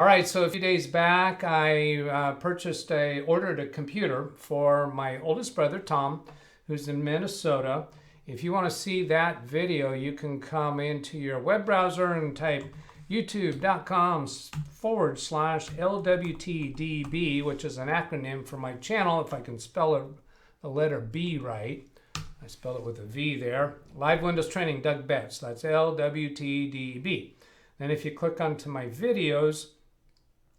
All right, so a few days back, I ordered a computer for my oldest brother, Tom, who's in Minnesota. If you want to see that video, you can come into your web browser and type youtube.com/LWTDB, which is an acronym for my channel, if I can spell the letter B right. I spelled it with a V there. Live Windows Training DougBetts. That's LWTDB. Then if you click onto my videos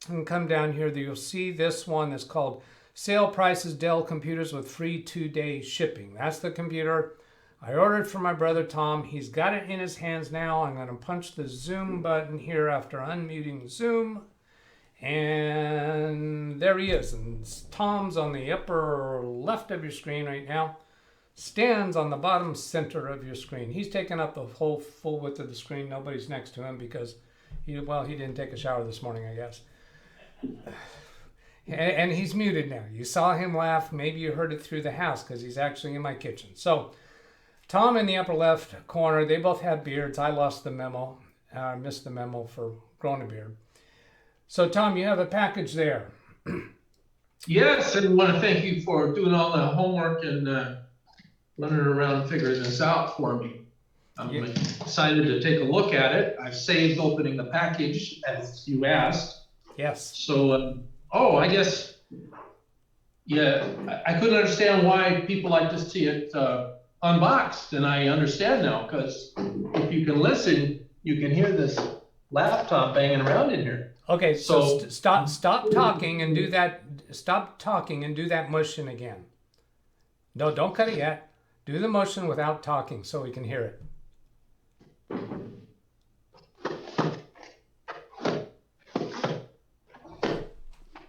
and come down here, you'll see this one that's called Sale Prices Dell Computers with Free 2-Day Shipping. That's the computer I ordered for my brother Tom. He's got it in his hands now. I'm going to punch the Zoom button here after unmuting Zoom. And there he is. And Tom's on the upper left of your screen right now. Stands on the bottom center of your screen. He's taken up the whole full width of the screen. Nobody's next to him because he didn't take a shower this morning, I guess. And he's muted now. You saw him laugh. Maybe you heard it through the house because he's actually in my kitchen. So Tom in the upper left corner, they both had beards. I lost the memo. I missed the memo for growing a beard. So Tom, you have a package there. Yes, and I want to thank you for doing all the homework and running around figuring this out for me. I'm excited to take a look at it. I've saved opening the package as you asked. Yes. So, I guess, yeah, I couldn't understand why people like to see it unboxed, and I understand now, because if you can listen, you can hear this laptop banging around in here. Okay, so stop talking and do that. Stop talking and do that motion again. No, don't cut it yet. Do the motion without talking so we can hear it.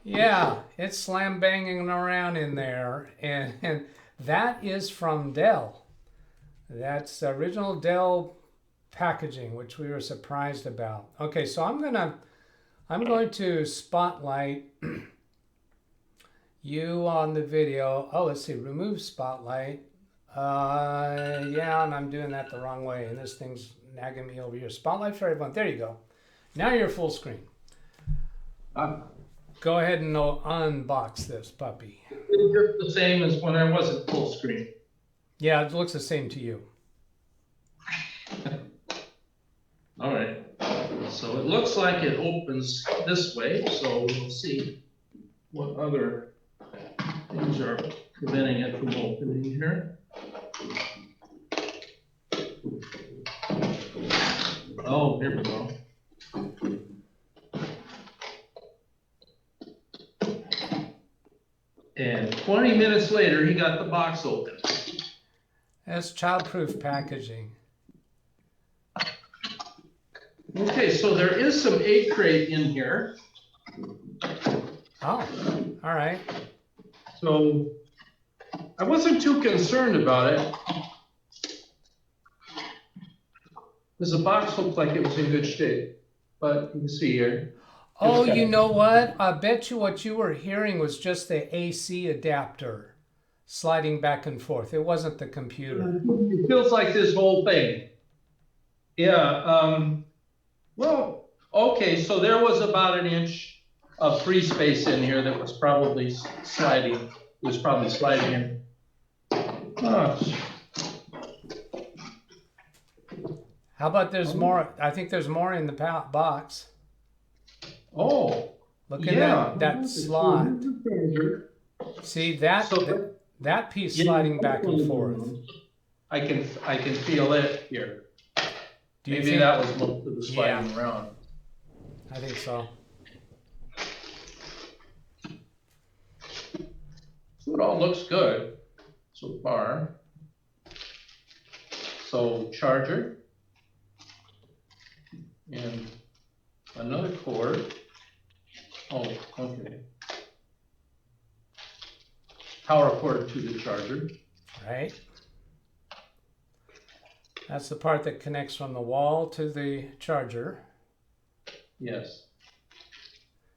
Yeah, it's slam banging around in there, and that is from Dell. That's original Dell packaging, which we were surprised about. Okay, so I'm going to spotlight you on the video. Oh, let's see, remove spotlight. Yeah, and I'm doing that the wrong way, and this thing's nagging me over here. Spotlight for everyone. There you go. Now you're full screen. Go ahead and unbox this puppy. It's just the same as when I wasn't full screen. Yeah, it looks the same to you. All right. So it looks like it opens this way, so we'll see what other things are preventing it from opening here. Oh, here we go. And 20 minutes later, he got the box open. That's childproof packaging. Okay, so there is some egg crate in here. Oh, all right. So I wasn't too concerned about it, because the box looked like it was in good shape. But you can see here. Oh, you know what? I bet you what you were hearing was just the AC adapter sliding back and forth. It wasn't the computer. It feels like this whole thing. Yeah. Well, okay, so there was about an inch of free space in here that was probably sliding. It was probably sliding in. Oh. How about there's more? I think there's more in the box. Oh, look at that slot. See that piece sliding back and forth. I can feel it here. Maybe that was most of the sliding around. I think so. So it all looks good so far. So charger and another cord. Oh, okay. Power cord to the charger. Right. That's the part that connects from the wall to the charger. Yes.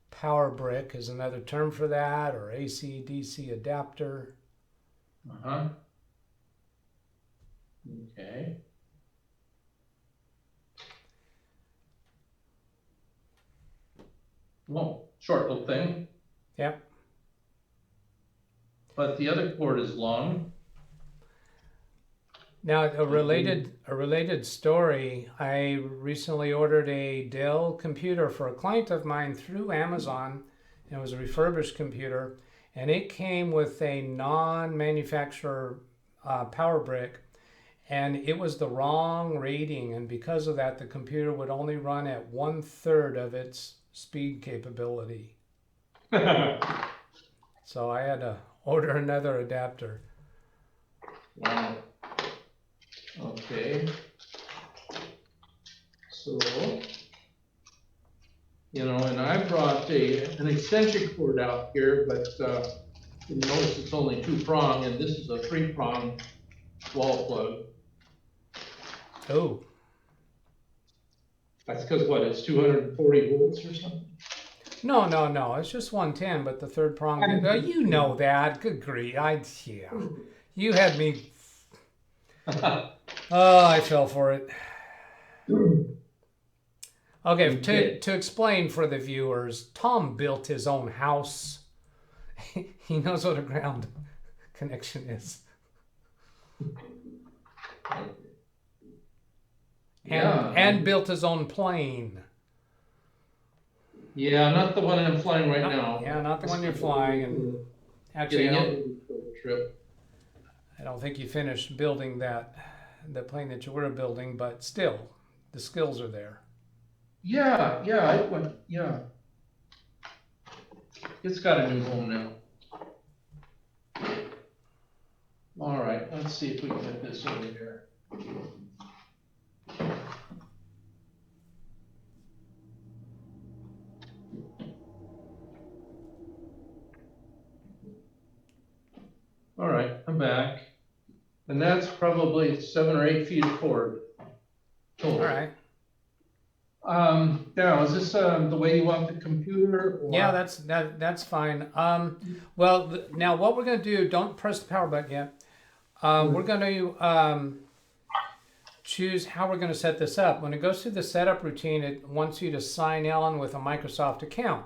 Power brick is another term for that, or AC/DC adapter. Uh-huh. Okay. Well, short little thing, Yep. but the other cord is long. Now, a related story, I recently ordered a Dell computer for a client of mine through Amazon. It was a refurbished computer, and it came with a non-manufacturer power brick, and it was the wrong rating, and because of that, the computer would only run at 1/3 of its speed capability. So I had to order another adapter. Wow. Okay. So, and I brought an extension cord out here, but you notice it's only 2-prong, and this is a 3-prong wall plug. Oh, That's because what, it's 240 volts or something? no, it's just 110, but the third prong, you know that, good grief, yeah. You had me, oh, I fell for it. Okay, to explain for the viewers, Tom built his own house. He knows what a ground connection is. And built his own plane. Yeah, not the one I'm flying right now. Yeah, not the one you're flying. And actually, I don't think you finished building the plane that you were building, but still, the skills are there. Yeah, it's got a new home now. All right, let's see if we can get this over here. All right, I'm back. And that's probably 7 or 8 feet of cord. All right. Now, is this the way you want the computer? Or? Yeah, that's fine. Well, now what we're going to do, don't press the power button yet. We're going to choose how we're going to set this up. When it goes through the setup routine, it wants you to sign in with a Microsoft account.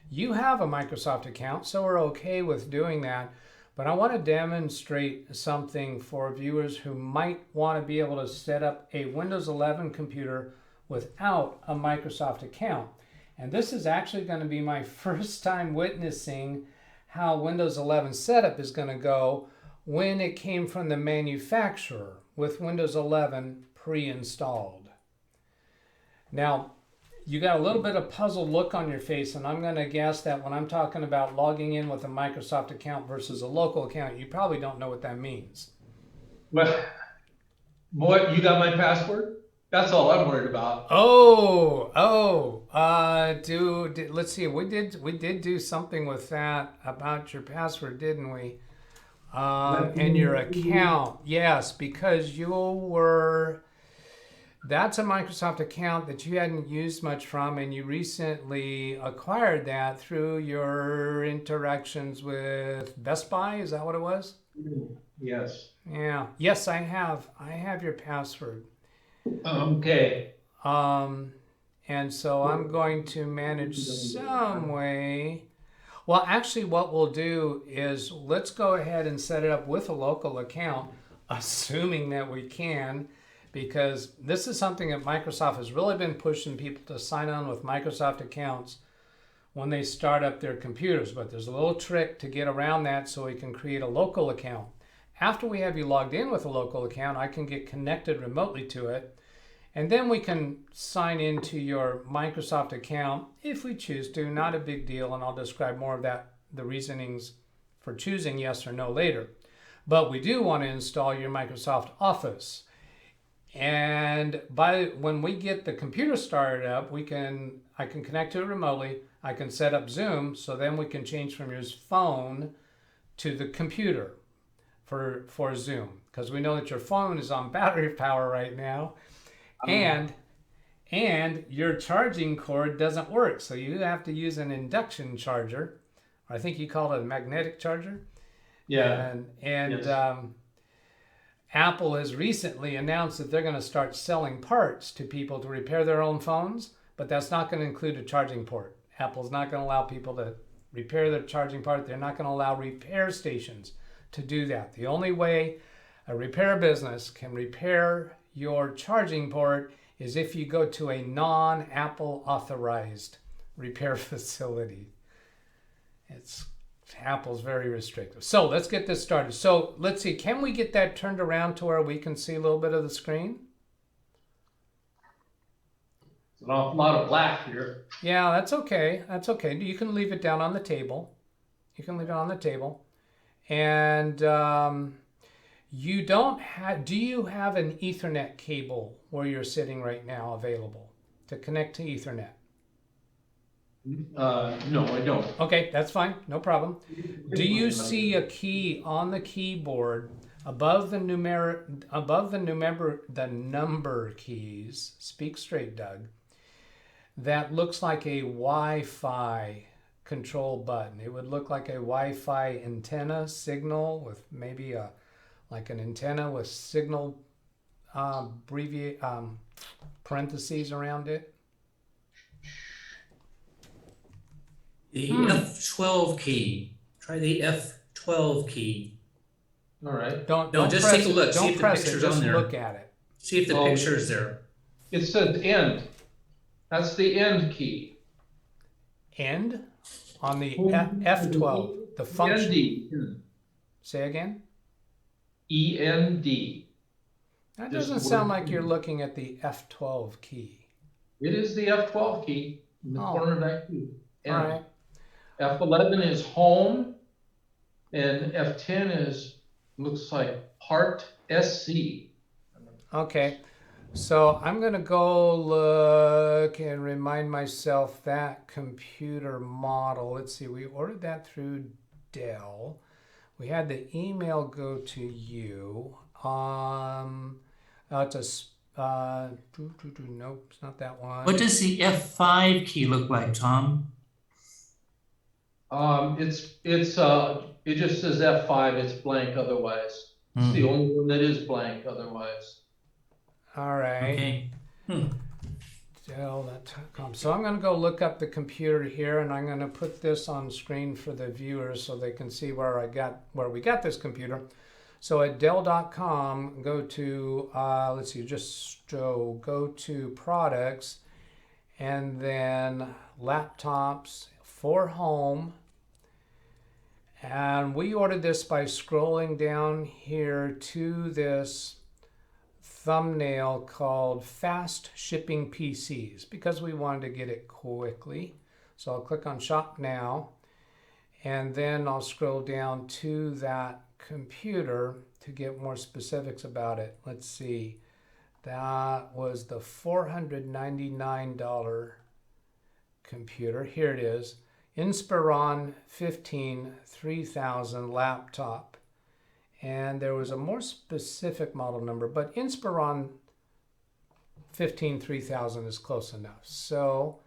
You have a Microsoft account, so we're okay with doing that. But I want to demonstrate something for viewers who might want to be able to set up a Windows 11 computer without a Microsoft account. And this is actually going to be my first time witnessing how Windows 11 setup is going to go when it came from the manufacturer with Windows 11 pre-installed. Now, you got a little bit of puzzled look on your face, and I'm going to guess that when I'm talking about logging in with a Microsoft account versus a local account, you probably don't know what that means. Well, boy, you got my password? That's all I'm worried about. Dude, let's see. We did do something with that about your password, didn't we? And your account, yes, because that's a Microsoft account that you hadn't used much from, and you recently acquired that through your interactions with Best Buy. Is that what it was? Yes. Yeah. Yes, I have. I have your password. Okay. And so I'm going to manage some way. Well, actually, what we'll do is let's go ahead and set it up with a local account, assuming that we can, because this is something that Microsoft has really been pushing people to sign on with Microsoft accounts when they start up their computers. But there's a little trick to get around that so we can create a local account. After we have you logged in with a local account, I can get connected remotely to it. And then we can sign into your Microsoft account if we choose to, not a big deal. And I'll describe more of that, the reasonings for choosing yes or no later. But we do want to install your Microsoft Office. And when we get the computer started up, I can connect to it remotely. I can set up Zoom, so then we can change from your phone to the computer for Zoom, because we know that your phone is on battery power right now. And your charging cord doesn't work, so you have to use an induction charger. I think you call it a magnetic charger. Yeah. And yes. Apple has recently announced that they're going to start selling parts to people to repair their own phones, but that's not going to include a charging port. Apple's not going to allow people to repair their charging part. They're not going to allow repair stations to do that. The only way a repair business can repair your charging port is if you go to a non-Apple authorized repair facility. Apple's very restrictive. So let's get this started. So let's see, can we get that turned around to where we can see a little bit of the screen? It's an awful lot of black here. Yeah, that's okay. That's okay. You can leave it down on the table. You can leave it on the table. And you don't have, do you have an Ethernet cable where you're sitting right now available to connect to Ethernet? No, I don't. Okay, that's fine. No problem. Do you see a key on the keyboard above the number keys? Speak straight, Doug. That looks like a Wi-Fi control button. It would look like a Wi-Fi antenna signal with maybe like an antenna with signal parentheses around it. The F12 key. Try the F12 key. All right. Don't just press take a look. It. See Don't if the press it. picture's Just on there. look at it. See if the picture is there. It says end. That's the end key. End on the F12. The function. END. Say again. END. That Just doesn't sound word. like you're looking at the F12 key. It is the F12 key in the Oh. corner of that key. All right. F11 is home, and F10 looks like part SC. Okay. So I'm going to go look and remind myself that computer model. Let's see. We ordered that through Dell. We had the email go to you. Nope, it's not that one. What does the F5 key look like, Tom? It just says F5. It's blank otherwise. It's the only one that is blank otherwise. All right. Okay. Dell.com. So I'm going to go look up the computer here, and I'm going to put this on screen for the viewers so they can see where we got this computer. So at Dell.com, go to let's see, go to products, and then laptops for home. And we ordered this by scrolling down here to this thumbnail called Fast Shipping PCs because we wanted to get it quickly. So I'll click on Shop Now, and then I'll scroll down to that computer to get more specifics about it. Let's see. That was the $499 computer. Here it is. Inspiron 15 3000 laptop. And there was a more specific model number, but Inspiron 15 3000 is close enough. So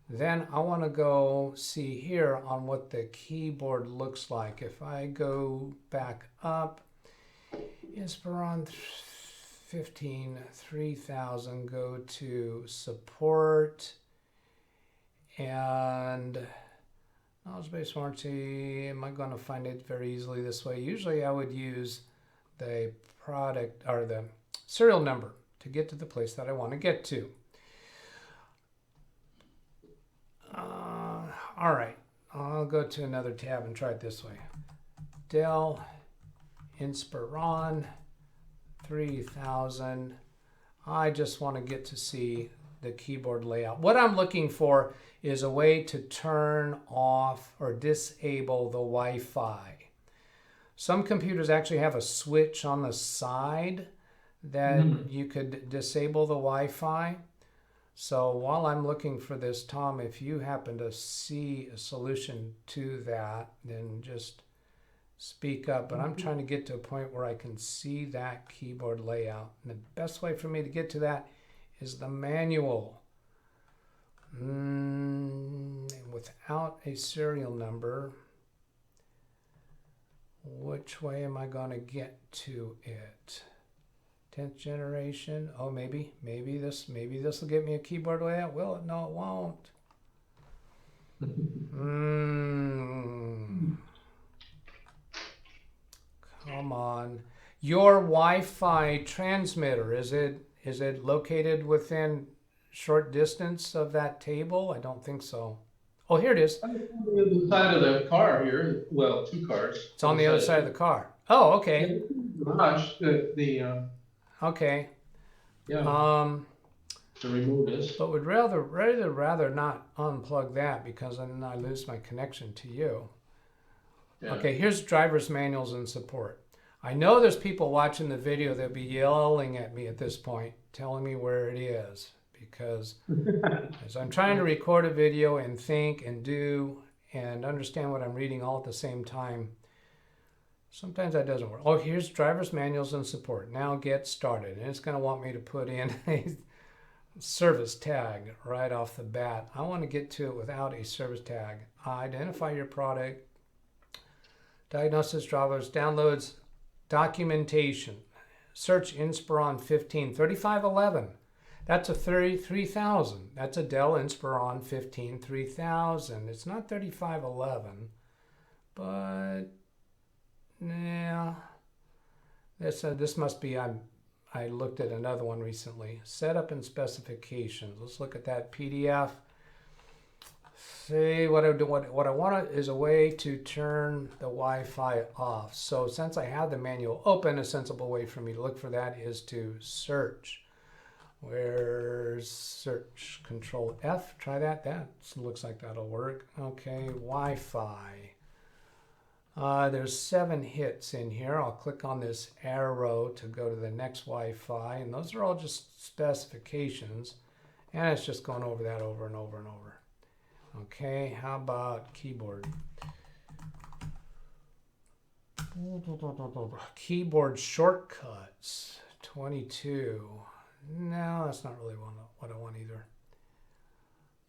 then I want to go see here on what the keyboard looks like. If I go back up, Inspiron 15 3000, go to support and knowledge-based warranty. Am I going to find it very easily this way? Usually I would use the product or the serial number to get to the place that I want to get to. All right, I'll go to another tab and try it this way. Dell Inspiron 3000. I just want to get to see the keyboard layout. What I'm looking for is a way to turn off or disable the Wi-Fi. Some computers actually have a switch on the side that you could disable the Wi-Fi. So while I'm looking for this, Tom, if you happen to see a solution to that, then just speak up. But I'm trying to get to a point where I can see that keyboard layout. And the best way for me to get to that is the manual. Without a serial number, which way am I going to get to it? 10th generation. Oh, maybe this will get me a keyboard layout. Will it? No, it won't. Come on. Your Wi-Fi transmitter, is it located within short distance of that table? I don't think so. Oh, here it is. On the other side of the car here, well, two cars. It's on the other side of the car. Oh, okay. Garage, Okay. yeah, to remove this. But would rather not unplug that because then I lose my connection to you. Yeah. Okay, here's driver's manuals and support. I know there's people watching the video that'll be yelling at me at this point, telling me where it is, because as I'm trying to record a video and think and do and understand what I'm reading all at the same time, sometimes that doesn't work. Oh, here's driver's manuals and support. Now get started. And it's going to want me to put in a service tag right off the bat. I want to get to it without a service tag. Identify your product, diagnosis, drivers, downloads, documentation. Search Inspiron 15 3511. That's a 33,000. That's a Dell Inspiron 15 3000. It's not 3511, but yeah, this must be. I looked at another one recently. Setup and specifications. Let's look at that PDF. See what I want is a way to turn the Wi-Fi off. So since I have the manual open, a sensible way for me to look for that is to search. Where's search? Control F. Try that. That looks like that'll work. Okay, Wi-Fi. There's 7 hits in here. I'll click on this arrow to go to the next Wi-Fi, and those are all just specifications, and it's just going over that over and over and over. Okay, how about keyboard? Keyboard shortcuts, 22. No, that's not really what I want either.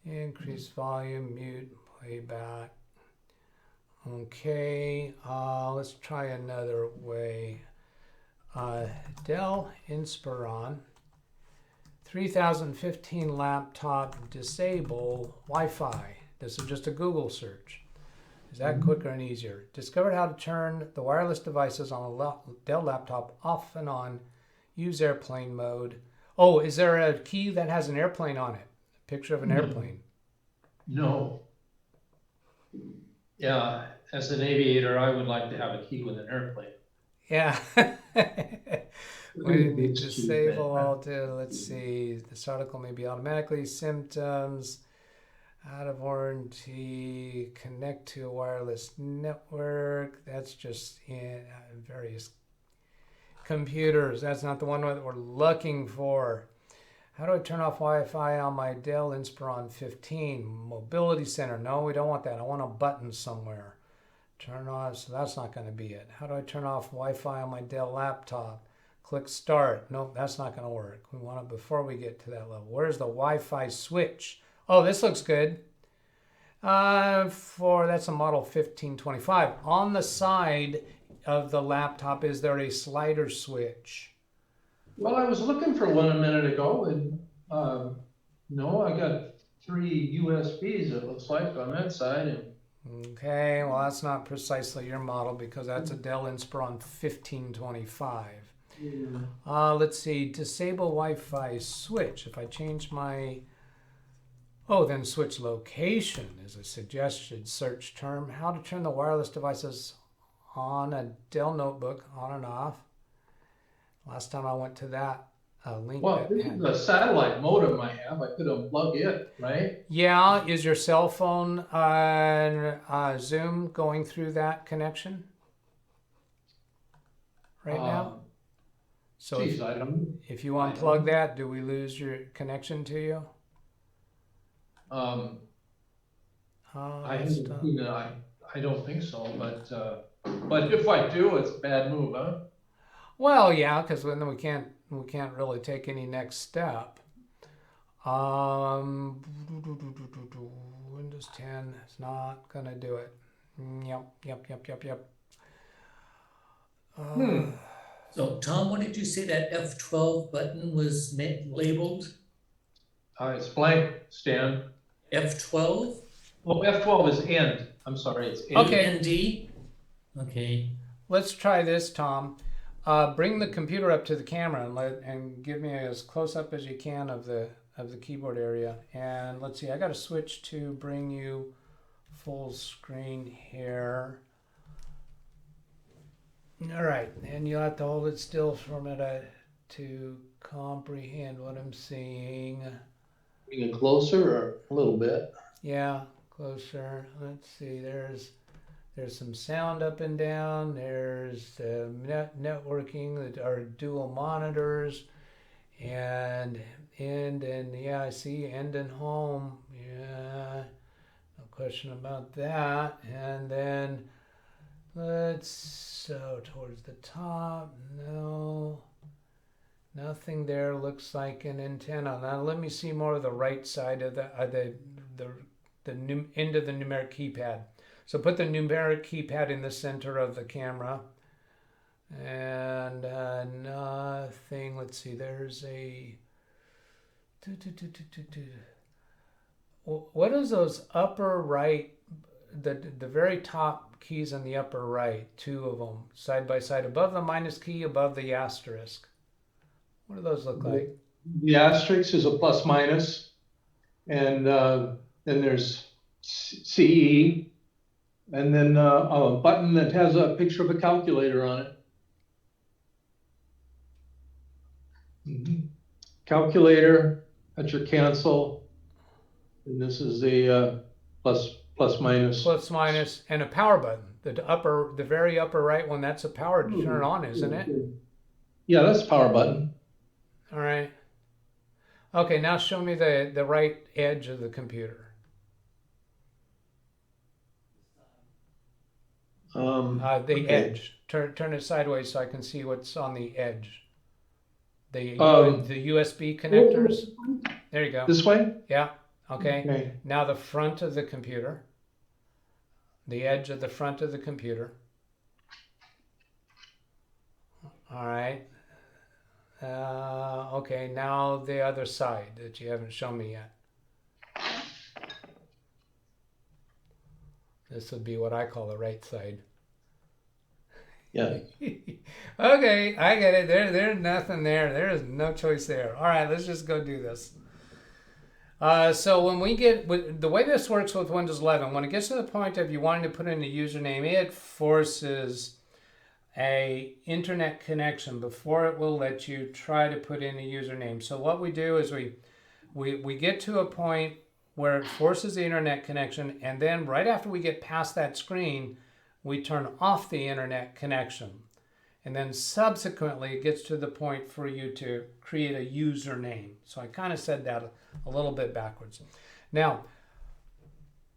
Increase volume, mute, playback. Okay, let's try another way. Dell Inspiron 3015 laptop, disable Wi-Fi. This is just a Google search. Is that quicker and easier? Discovered how to turn the wireless devices on a Dell laptop off and on. Use airplane mode. Oh, is there a key that has an airplane on it? A picture of an airplane? No. Yeah, as an aviator, I would like to have a key with an airplane. Yeah. We need to disable all to, let's see, this article may be automatically, symptoms, out of warranty, connect to a wireless network. That's just in various computers. That's not the one that we're looking for. How do I turn off Wi-Fi on my Dell Inspiron 15? Mobility center. No, we don't want that. I want a button somewhere. Turn off, so that's not going to be it. How do I turn off Wi-Fi on my Dell laptop? Click start. Nope, that's not going to work. We want it before we get to that level. Where's the Wi-Fi switch? Oh, this looks good. That's a model 1525. On the side of the laptop, is there a slider switch? Well, I was looking for one a minute ago, and no, I got 3 USBs, it looks like, on that side. And okay, well, that's not precisely your model because that's a Dell Inspiron 1525. Let's see, disable Wi-Fi switch. If I change my, then switch location is a suggested search term. How to turn the wireless devices on a Dell notebook on and off. Last time I went to that link. Well, this is a satellite modem I have. I could unplug it, right? Yeah, is your cell phone Zoom going through that connection right now? So Geez, if you unplug that, do we lose your connection to you? I don't think so, but if I do, it's a bad move, huh? Well, yeah, because then we can't really take any next step. Windows 10 is not gonna do it. Yep. So Tom, what did you say that F12 button was labeled? It's blank, Stan. F12? Oh, F12 is end. I'm sorry, it's end. Okay. ND? Okay. Let's try this, Tom. Bring the computer up to the camera and give me as close up as you can of the keyboard area. And let's see, I got to switch to bring you full screen here. All right, and you'll have to hold it still for a minute to comprehend what I'm seeing. Bring it closer or a little bit? Yeah, closer. Let's see. There's some sound up and down. There's networking that are dual monitors, and end and yeah, I see end and home. Yeah, no question about that. And then so towards the top. No, nothing there. Looks like an antenna. Now let me see more of the right side of the end of the numeric keypad. So put the numeric keypad in the center of the camera. And nothing. Let's see. There's a. What is those upper right? The very top keys on the upper right. Two of them side by side, above the minus key, above the asterisk. What do those look like? The asterisk is a plus minus, and then there's CE, and then a button that has a picture of a calculator on it. Calculator, that's your cancel, and this is the plus minus. Plus minus, and a power button. The very upper right one, that's a power to turn on, isn't it? Yeah, that's the power button. All right. Okay, now show me the right edge of the computer. The Okay. edge. Turn it sideways so I can see what's on the edge. The USB connectors. There you go. This way? Yeah. Okay. Okay. Now the front of the computer. The edge of the front of the computer. All right. Okay, now the other side that you haven't shown me yet. This would be what I call the right side. Yeah. Okay, I get it. There's nothing there. There is no choice there. All right, let's just go do this. So when we get, the way this works with Windows 11, when it gets to the point of you wanting to put in a username, it forces a internet connection before it will let you try to put in a username. So what we do is we get to a point where it forces the internet connection, and then right after we get past that screen, we turn off the internet connection. And then subsequently it gets to the point for you to create a username. So I kind of said that a little bit backwards. Now,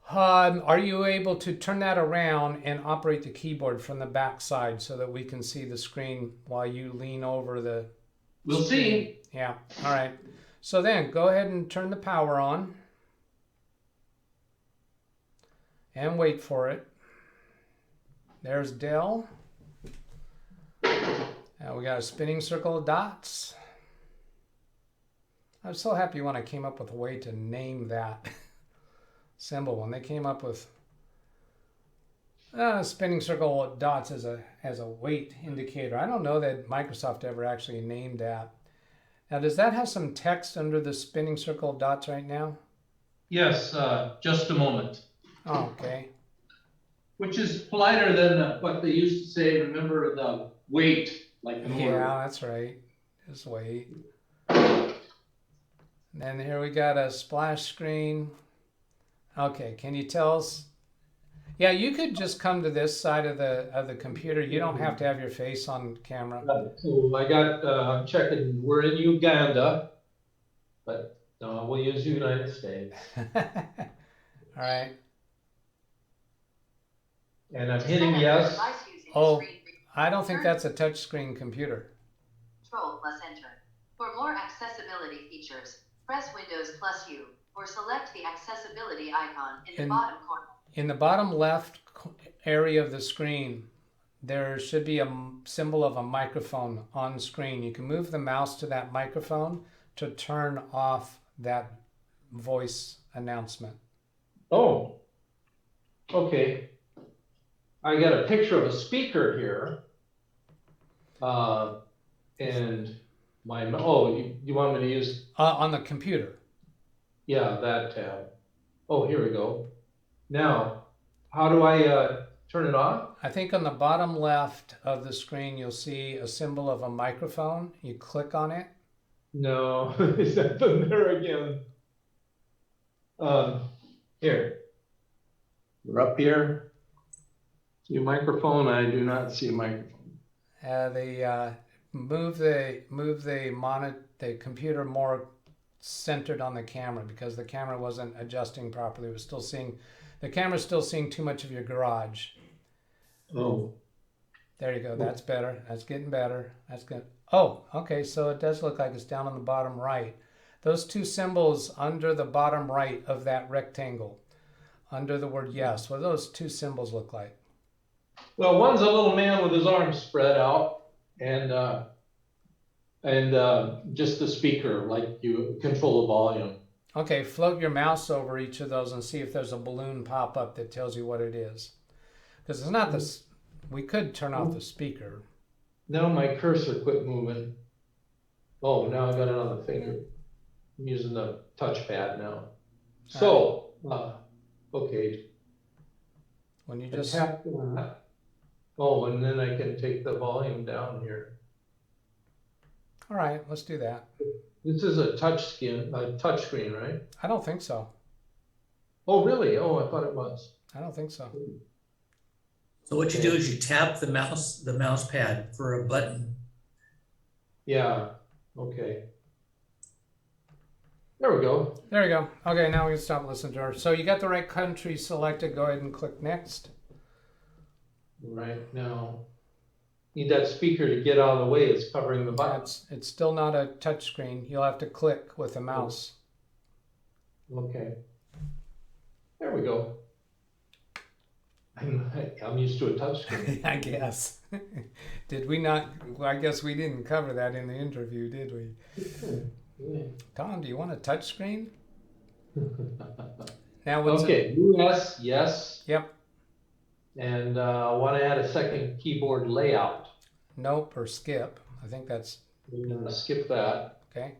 are you able to turn that around and operate the keyboard from the back side so that we can see the screen while you lean over the We'll screen? see. Yeah, all right. So then go ahead and turn the power on and wait for it. There's Dell. We got a spinning circle of dots. I was so happy when I came up with a way to name that symbol. When they came up with spinning circle of dots as a weight indicator. I don't know that Microsoft ever actually named that. Now, does that have some text under the spinning circle of dots right now? Yes, just a moment. Oh, okay. Which is politer than what they used to say, remember the wait, like an order. Yeah, that's right. Just wait. And then here we got a splash screen. Okay, can you tell us? Yeah, you could just come to this side of the computer. You don't have to have your face on camera. So I got, I'm checking, we're in Uganda, but we'll use United States. All right. And I'm hitting yes. Oh, I don't think that's a touchscreen computer. Control plus Enter. For more accessibility features, press Windows plus U, or select the accessibility icon in the bottom corner. In the bottom left area of the screen, there should be a symbol of a microphone on screen. You can move the mouse to that microphone to turn off that voice announcement. Oh, Okay. I got a picture of a speaker here. And you want me to use, On the computer. yeah, that tab. Oh, here we go. Now, how do I turn it off? I think on the bottom left of the screen, you'll see a symbol of a microphone. You click on it. No, is that there again? Here. We're up here. See a microphone? I do not see a microphone. Move the computer more centered on the camera, because the camera wasn't adjusting properly. It was still seeing, the camera's still seeing too much of your garage. Oh. There you go. That's better. That's getting better. That's good. Oh, okay. So it does look like it's down on the bottom right. Those two symbols under the bottom right of that rectangle, under the word yes, what do those two symbols look like? Well, one's a little man with his arms spread out, and just the speaker, like you control the volume. Okay, float your mouse over each of those and see if there's a balloon pop up that tells you what it is. Because it's not this. We could turn off the speaker. Now my cursor quit moving. Oh, now I got it on the finger. I'm using the touchpad now. So, okay. When you just tap on that. Oh, and then I can take the volume down here. all right, let's do that. This is a touch screen, right? I don't think so. Oh, really? Oh, I thought it was. I don't think so. So what you do is you tap the mouse pad for a button. Yeah. Okay. There we go. There we go. Okay, now we can stop listening to her. So you got the right country selected. Go ahead and click next. Right now, need that speaker to get out of the way. It's covering the button. It's still not a touch screen. You'll have to click with the mouse. Okay. There we go. I'm used to a touch screen. I guess. Did we not? Well, I guess we didn't cover that in the interview, did we? Yeah. Tom, do you want a touch screen? Now what's Okay, US, yes. Yep. And I want to add a second keyboard layout. Nope, or skip. I think that's We're gonna skip that. okay.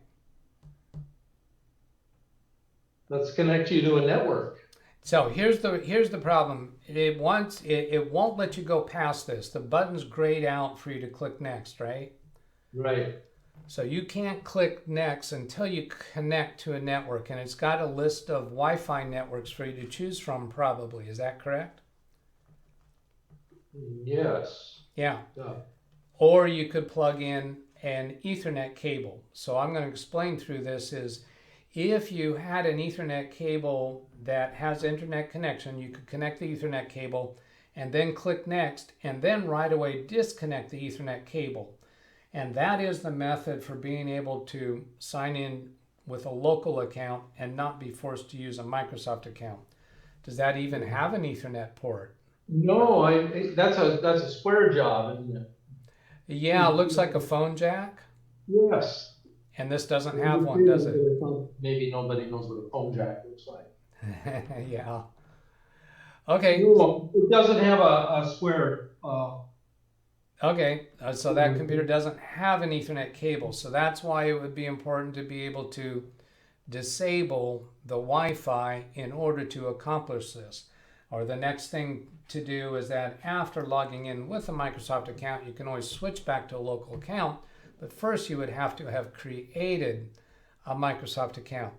Let's connect you to a network. So here's the problem. It won't let you go past this. The button's grayed out for you to click next, right? Right. So you can't click next until you connect to a network, and it's got a list of Wi-Fi networks for you to choose from, probably. Is that correct? Yes. Yeah. Yeah. Or you could plug in an Ethernet cable. So I'm going to explain through this is if you had an Ethernet cable that has internet connection, you could connect the Ethernet cable and then click next and then right away disconnect the Ethernet cable. And that is the method for being able to sign in with a local account and not be forced to use a Microsoft account. Does that even have an Ethernet port? No, that's a square job, isn't it? Yeah, it looks like a phone jack. Yes. And this doesn't have one, does it? Maybe nobody knows what a phone jack looks like. Yeah. Okay. No, it doesn't have a square. Okay. So that computer doesn't have an Ethernet cable. So that's why it would be important to be able to disable the Wi-Fi in order to accomplish this. Or the next thing to do is that after logging in with a Microsoft account, you can always switch back to a local account. But first you would have to have created a Microsoft account.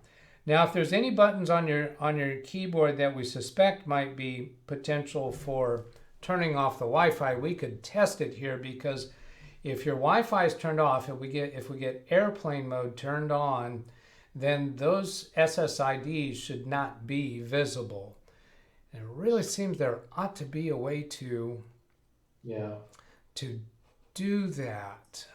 Now, if there's any buttons on your keyboard that we suspect might be potential for turning off the Wi-Fi, we could test it here, because if your Wi-Fi is turned off, if we get airplane mode turned on, then those SSIDs should not be visible. And it really seems there ought to be a way to do that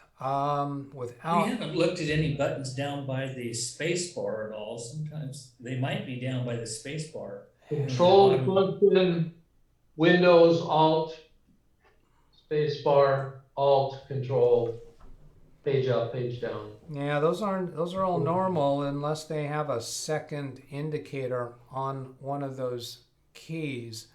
without. We haven't looked at any buttons down by the space bar at all. Sometimes they might be down by the space bar. Control function, Windows, Alt, space bar, Alt, Control, page up, page down. Yeah, those are all normal unless they have a second indicator on one of those keys.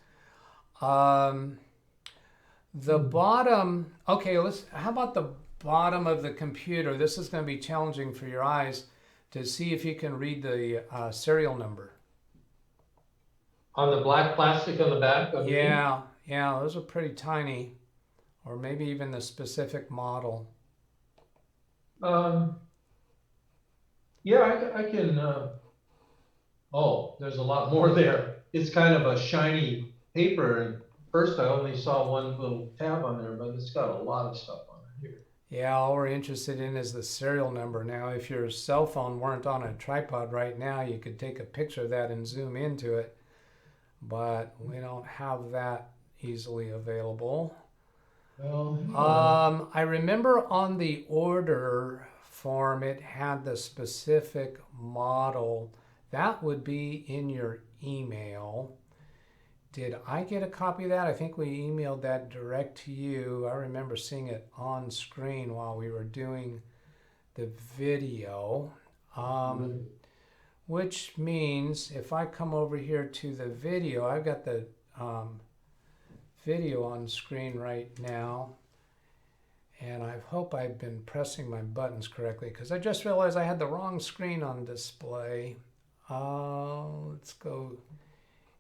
The bottom, okay, how about the bottom of the computer? This is going to be challenging for your eyes to see if you can read the serial number. On the black plastic on the back? Yeah, those are pretty tiny. Or maybe even the specific model. Yeah, I can, oh, there's a lot more there. It's kind of a shiny paper, and first I only saw one little tab on there, but it's got a lot of stuff on it here. Yeah, all we're interested in is the serial number. Now, if your cell phone weren't on a tripod right now, you could take a picture of that and zoom into it. But we don't have that easily available. Well, I remember on the order form, it had the specific model. That would be in your email. Did I get a copy of that? I think we emailed that direct to you. I remember seeing it on screen while we were doing the video. Which means if I come over here to the video, I've got the video on screen right now. And I hope I've been pressing my buttons correctly because I just realized I had the wrong screen on display. Let's go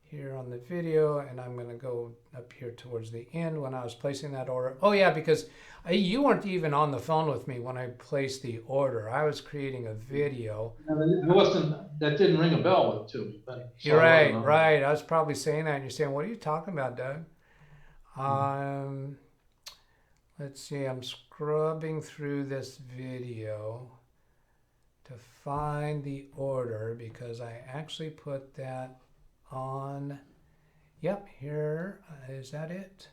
here on the video, and I'm going to go up here towards the end when I was placing that order. Oh yeah, because you weren't even on the phone with me when I placed the order. I was creating a video. That didn't ring a bell to me. But You're right. I was probably saying that, and you're saying, what are you talking about, Doug? Let's see, I'm scrubbing through this video to find the order because I actually put that on. Yep, here, is that it?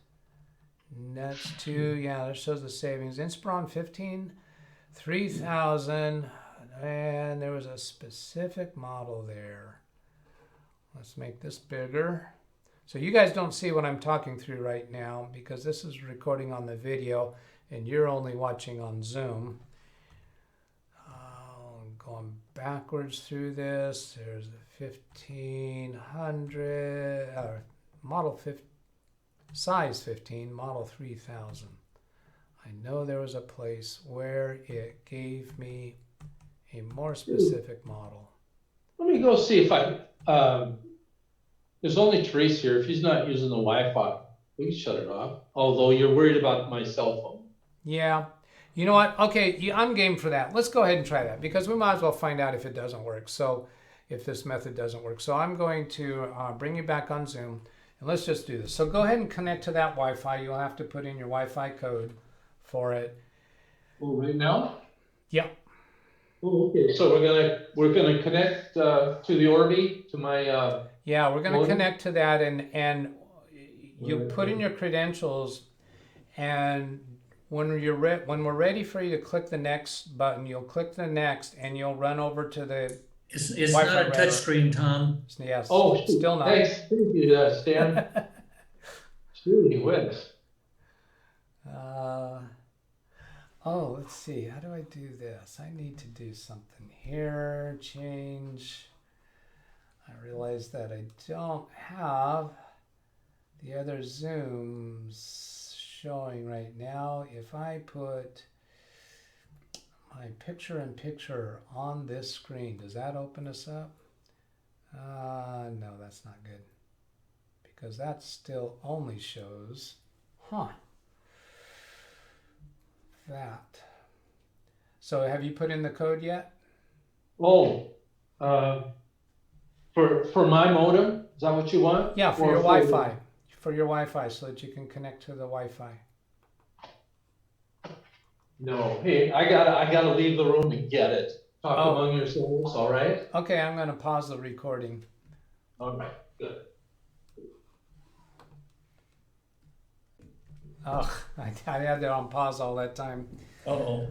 That's 2, yeah, that shows the savings. Inspiron 15, 3,000, and there was a specific model there. Let's make this bigger. So you guys don't see what I'm talking through right now because this is recording on the video and you're only watching on Zoom. Going backwards through this, there's a 1500, model 15, size 15, model 3000. I know there was a place where it gave me a more specific model. Let me go see if there's only Therese here. If he's not using the Wi-Fi, we can shut it off. Although you're worried about my cell phone. Yeah. You know what? Okay, I'm game for that. Let's go ahead and try that because we might as well find out if it doesn't work. So if this method doesn't work. So I'm going to bring you back on Zoom and let's just do this. So go ahead and connect to that Wi-Fi. You'll have to put in your Wi-Fi code for it. Oh, right now? Yeah. Oh, okay. So we're gonna connect to the Orbi to my yeah, we're gonna modem? connect to that and you put in your credentials, and when we're ready for you to click the next button, you'll click the next and you'll run over to the It's Wi-Fi not a router. touchscreen, Tom. Yes. Oh, still not. Thanks. Thank you, Stan. Gee whiz. Oh, let's see. How do I do this? I need to do something here. Change. I realize that I don't have the other Zooms showing right now. If I put my picture-in-picture on this screen, does that open us up? No, that's not good. Because that still only shows, that. So have you put in the code yet? Oh, for my modem, is that what you want? Yeah, for Or your Wi-Fi. For your Wi-Fi, so that you can connect to the Wi-Fi. No. Hey, I gotta leave the room and get it. Talk among yourselves, all right? Okay, I'm going to pause the recording. All right, good. Oh, I had that on pause all that time. Uh-oh.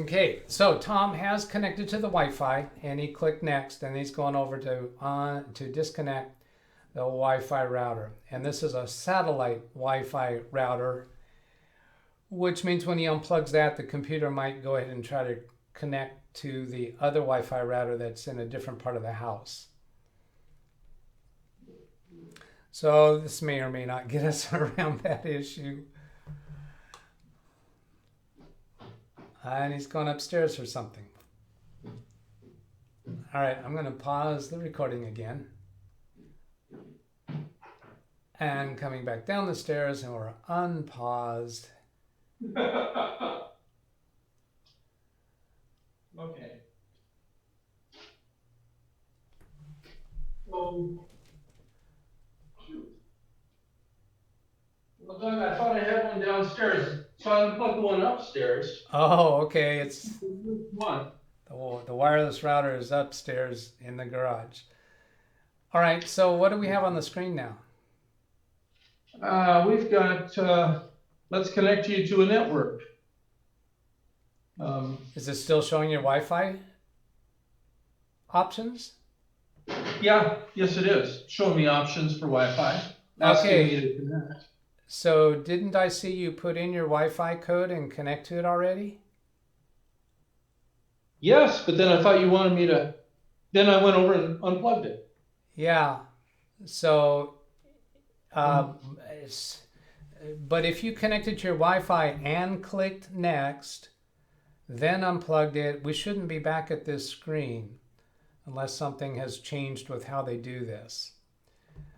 Okay, so Tom has connected to the Wi-Fi and he clicked next and he's going over to disconnect the Wi-Fi router. And this is a satellite Wi-Fi router, which means when he unplugs that, the computer might go ahead and try to connect to the other Wi-Fi router that's in a different part of the house. So this may or may not get us around that issue. And he's going upstairs for something. All right, I'm going to pause the recording again. And coming back down the stairs, and we're unpaused. Okay. Well, Doug, I thought I had one downstairs, so I unplugged the one upstairs. Oh, okay. It's One. the wireless router is upstairs in the garage. All right, so what do we have on the screen now? We've got, let's connect you to a network. Is it still showing your Wi-Fi options? Yeah, yes it is. Showing me options for Wi-Fi. Asking Okay. me to connect. So didn't I see you put in your Wi-Fi code and connect to it already? Yes, but then I thought you wanted me to, then I went over and unplugged it. Yeah. So, but if you connected to your Wi-Fi and clicked next, then unplugged it, we shouldn't be back at this screen unless something has changed with how they do this.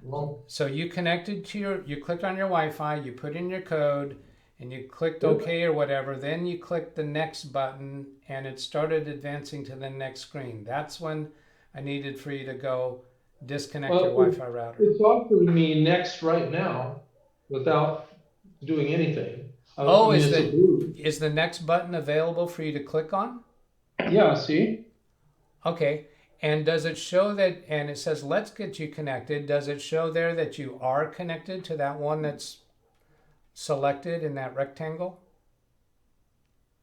Well, So you connected to you clicked on your Wi-Fi, you put in your code, and you clicked OK or whatever. Then you clicked the next button, and it started advancing to the next screen. That's when I needed for you to go disconnect your Wi-Fi router. it's offering me next right now without doing anything. Oh, it's a blue. is the next button available for you to click on? Yeah, see? Okay. And does it show that, and it says, let's get you connected. Does it show there that you are connected to that one that's selected in that rectangle?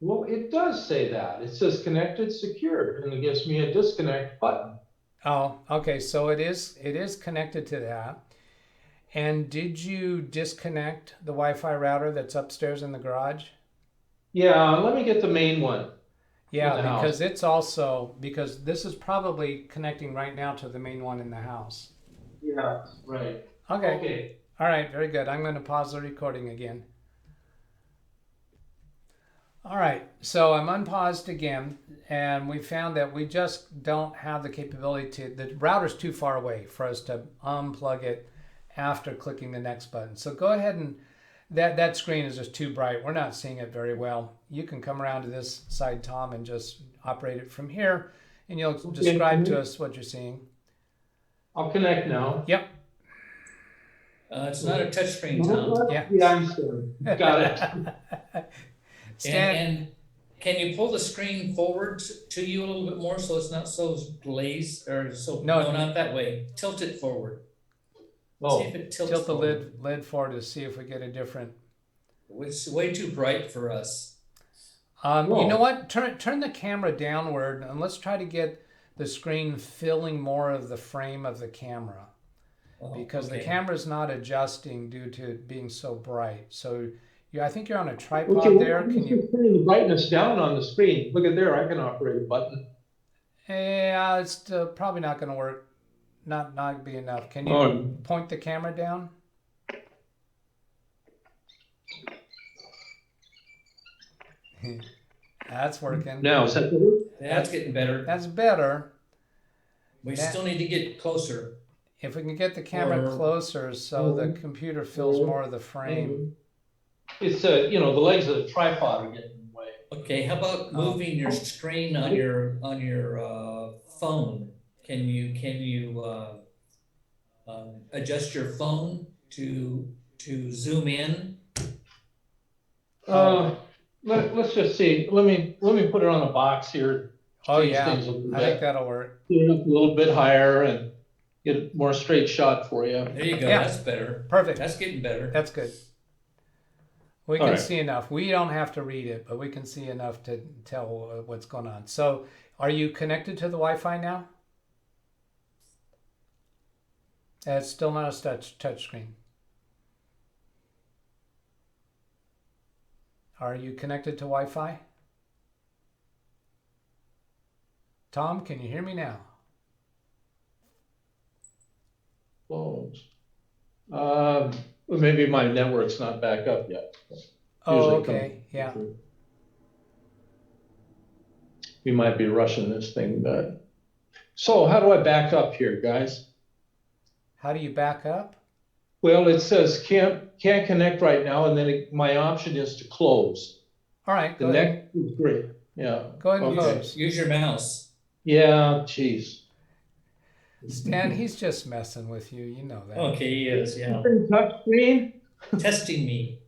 Well, it does say that. It says connected secured, and it gives me a disconnect button. Oh, okay. So it is connected to that. And did you disconnect the Wi-Fi router that's upstairs in the garage? Yeah, let me get the main one. Yeah, In the house. because it's also, because this is probably connecting right now to the main one in the house. Yeah, right. Okay. Okay. All right, very good. I'm going to pause the recording again. All right, so I'm unpaused again, and we found that we just don't have the capability to, the router's too far away for us to unplug it after clicking the next button. So go ahead and, that screen is just too bright. We're not seeing it very well. You can come around to this side, Tom, and just operate it from here, and you'll describe to us what you're seeing. I'll connect now. Yep. It's not a touchscreen, Tom. Yeah. Yeah, I'm sorry. Got it. And can you pull the screen forward to you a little bit more so it's not so glazed or so? No. No, not that way. Tilt it forward. Oh, See if it tilts Tilt the forward. lid forward to see if we get a different. It's way too bright for us. You Whoa. know what? Turn the camera downward, and let's try to get the screen filling more of the frame of the camera, Oh, because the okay. camera's not adjusting due to it being so bright. So I think you're on a tripod there. Can you? turn the brightness down on the screen? Look at there. I can operate a button. Yeah, it's probably not going to work. Not be enough. Can you Oh. point the camera down? That's working. Now, is that better? That's getting better. That's better. We Yeah. still need to get closer. If we can get the camera Or- closer so the computer fills more of the frame. It's the legs of the tripod are getting in the way. Okay, how about moving your screen on your phone? Can you adjust your phone to zoom in? Let's just see. Let me put it on a box here. Oh Change yeah, things a little I bit. think that'll work. Get it up a little bit higher and get a more straight shot for you. There you go. Yeah. That's better. Perfect. That's getting better. That's good. We All can right. see enough. We don't have to read it, but we can see enough to tell what's going on. So, are you connected to the Wi-Fi now? It's still not a touch screen. Are you connected to Wi-Fi? Tom, can you hear me now? Phones. Well, maybe my network's not back up yet. Oh, Usually okay, yeah. We might be rushing this thing, but. So how do I back up here, guys? How do you back up? Well, it says can't connect right now, and then my option is to close. All right, The go ahead. next is great, yeah. Go ahead and Okay. close. Use your mouse. Yeah, geez. Stan, he's just messing with you. You know that. Okay, he is, yeah. Touch screen? Testing me.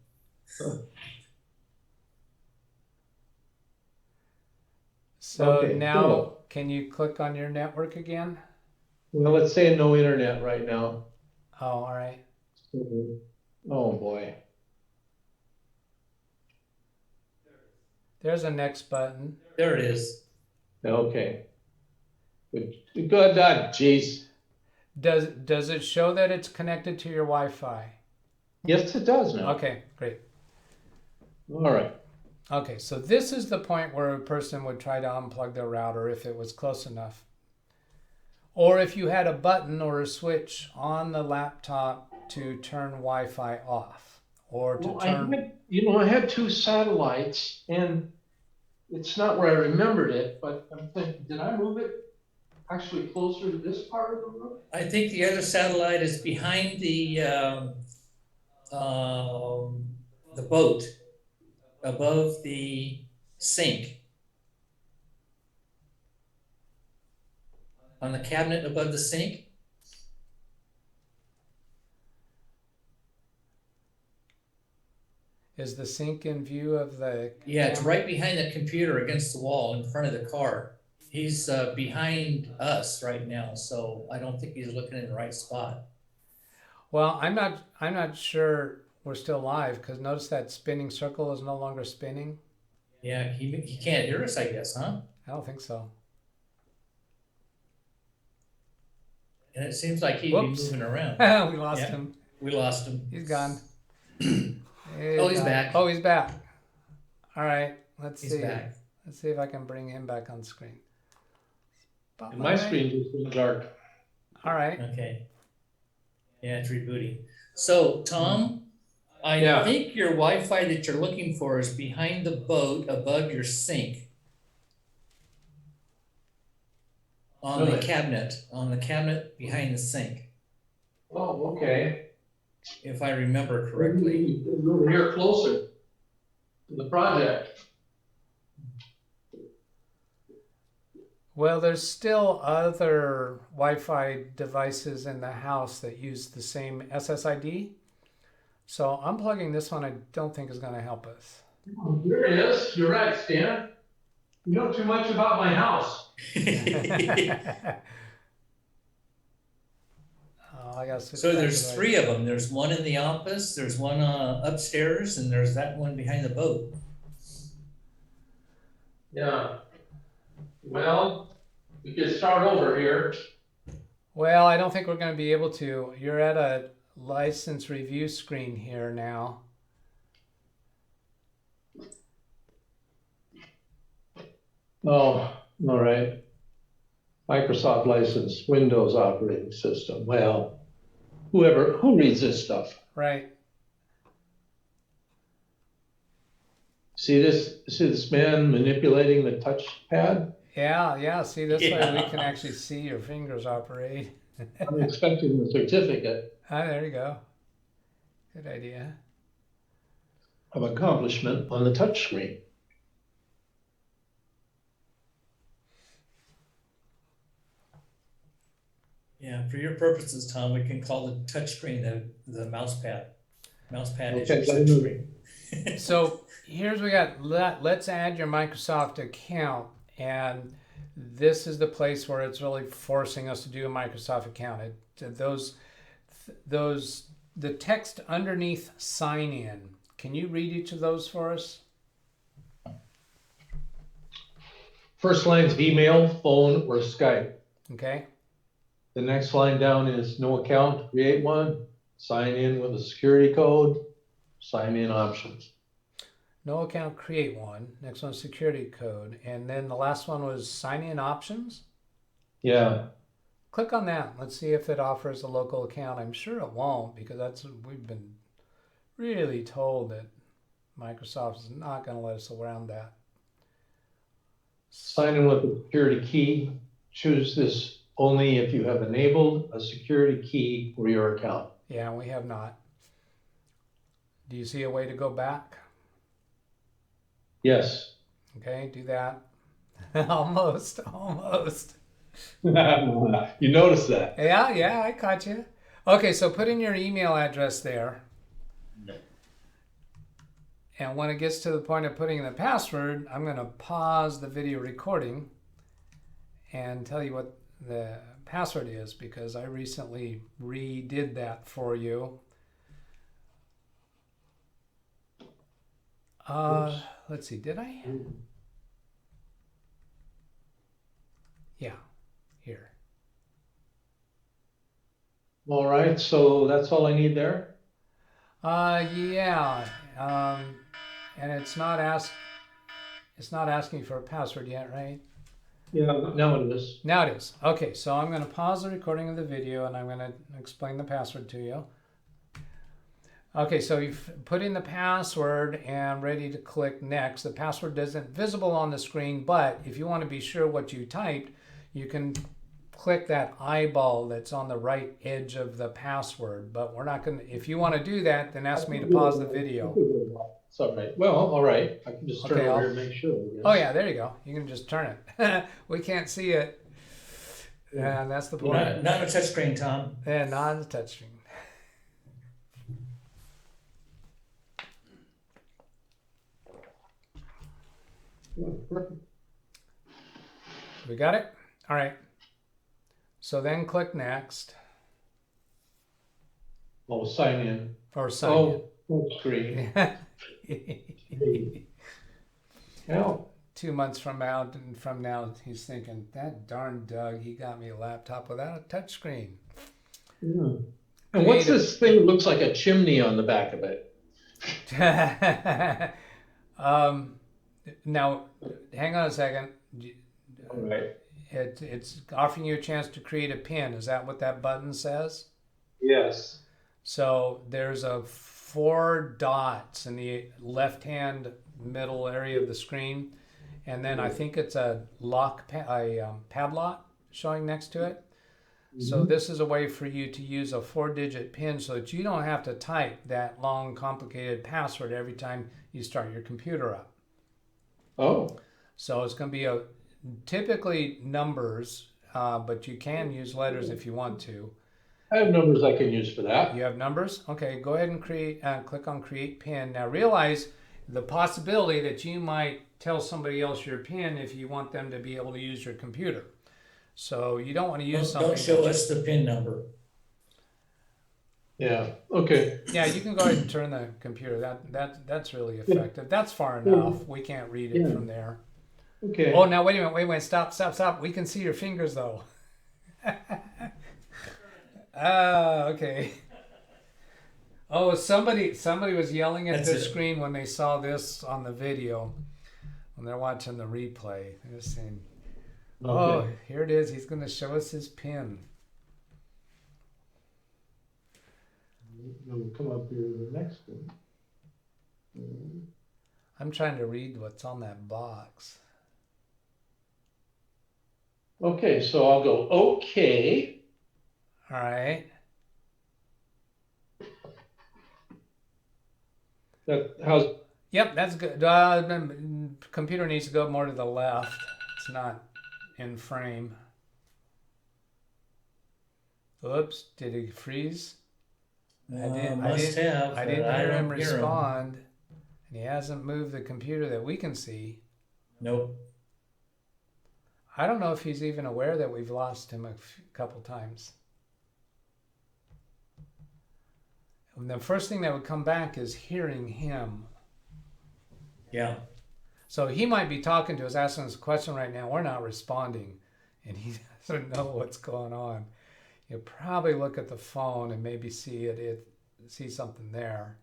So Okay, now, cool. can you click on your network again? Well, let's say no internet right now. Oh, all right. Oh, boy. There's a next button. There it is. Okay. Good, geez. Does it show that it's connected to your Wi-Fi? Yes, it does now. Okay, great. All right. Okay, so this is the point where a person would try to unplug their router if it was close enough. Or if you had a button or a switch on the laptop to turn Wi-Fi off or to turn... I had two satellites, and it's not where I remembered it, but I'm thinking, did I move it actually closer to this part of the room? I think the other satellite is behind the boat, above the sink. On the cabinet above the sink. Is the sink in view of the... Yeah, it's right behind the computer against the wall in front of the car. He's behind us right now, so I don't think he's looking in the right spot. Well, I'm not sure we're still live because notice that spinning circle is no longer spinning. Yeah, he can't hear us, I guess, huh? I don't think so. And it seems like he'd Whoops. be moving around. We lost Yeah. him. We lost him. He's gone. Oh, he's back. Oh, he's back. All right, let's He's see. back. Let's see if I can bring him back on screen. And my screen just went dark. All right. Okay. Yeah, it's rebooting. So, Tom, I Yeah. think your Wi-Fi that you're looking for is behind the boat above your sink. On the Really? cabinet behind the sink, Oh, okay. if I remember correctly. Over here closer to the project. Well, there's still other Wi-Fi devices in the house that use the same SSID. So unplugging this one I don't think is going to help us. Oh, there it is. You're right, Stan. You know too much about my house. Oh, I got So there's three of them. There's one in the office, there's one upstairs, and there's that one behind the boat. Yeah. Well, we could start over here. Well, I don't think we're going to be able to. You're at a license review screen here now. Oh, all right. Microsoft license, Windows operating system. Well, who reads this stuff? Right. See this man manipulating the touchpad? Yeah. See, this way Yeah. we can actually see your fingers operate. I'm expecting the certificate Ah, there you go. Good idea. of accomplishment on the touch screen. Yeah, for your purposes, Tom, we can call the touchscreen the mouse pad. Mouse pad is your Okay, touchscreen. So here's we got, let's add your Microsoft account. And this is the place where it's really forcing us to do a Microsoft account. The text underneath sign in, can you read each of those for us? First line's email, phone, or Skype. Okay. The next line down is no account, create one, sign in with a security code, sign in options. No account, create one. Next one, security code. And then the last one was sign in options. Yeah. click on that. Let's see if it offers a local account. I'm sure it won't, because we've been really told that Microsoft is not going to let us around that. Sign in with a security key. Choose this only if you have enabled a security key for your account. Yeah, we have not. Do you see a way to go back? Yes. Okay, do that. Almost. You notice that. Yeah, I caught you. Okay, so put in your email address there. And when it gets to the point of putting in the password, I'm going to pause the video recording and tell you what the password is, because I recently redid that for you. Let's see, did I? Yeah, here. All right, so that's all I need there. Yeah. And it's not asking for a password yet, right? Yeah, now it is. Now it is. Okay, so I'm going to pause the recording of the video and I'm going to explain the password to you. Okay, so you've put in the password and ready to click next. The password isn't visible on the screen, but if you want to be sure what you typed, you can click that eyeball that's on the right edge of the password. But we're not going to, if you want to do that, then ask me to pause the video. It's all right. Well, all right. I can just turn Okay, over here and make sure. I guess. Oh yeah, there you go. You can just turn it. We can't see it. And that's the point. Not a touchscreen, Tom. And not a touchscreen. Perfect. We got it? All right. So then click next Oh, sign in. or sign Oh, full screen. in. Yeah. 2 months from now, he's thinking, that darn Doug, he got me a laptop without a touchscreen. Yeah. And what's this thing that looks like a chimney on the back of it? Now, hang on a second. All right. It's offering you a chance to create a pin. Is that what that button says? Yes. So there's 4 dots in the left-hand middle area of the screen, and then I think it's a padlock showing next to it. So this is a way for you to use a 4-digit pin so that you don't have to type that long, complicated password every time you start your computer up. Oh. So it's going to be typically numbers, but you can use letters if you want to. I have numbers I can use for that. You have numbers? Okay, go ahead and click on Create Pin. Now realize the possibility that you might tell somebody else your PIN if you want them to be able to use your computer. So you don't want to use something. Don't show us the PIN number. Yeah. Okay. Yeah, you can go ahead and turn the computer. That's really effective. That's far enough. We can't read it from there. Okay. Oh, now wait a minute. Stop. We can see your fingers though. Okay. Oh, somebody was yelling at the screen when they saw this on the video. When they're watching the replay, they're saying, "Oh, here it is. He's going to show us his PIN." We'll come up here to the next one. I'm trying to read what's on that box. Okay, so I'll go okay. All right. How's? Yep, that's good. Computer needs to go more to the left. It's not in frame. Oops, did he freeze? I didn't hear him respond. And he hasn't moved the computer that we can see. Nope. I don't know if he's even aware that we've lost him a couple times. And the first thing that would come back is hearing him. Yeah. So he might be talking to us, asking us a question right now. We're not responding, and he doesn't know what's going on. You'll probably look at the phone and maybe see something there.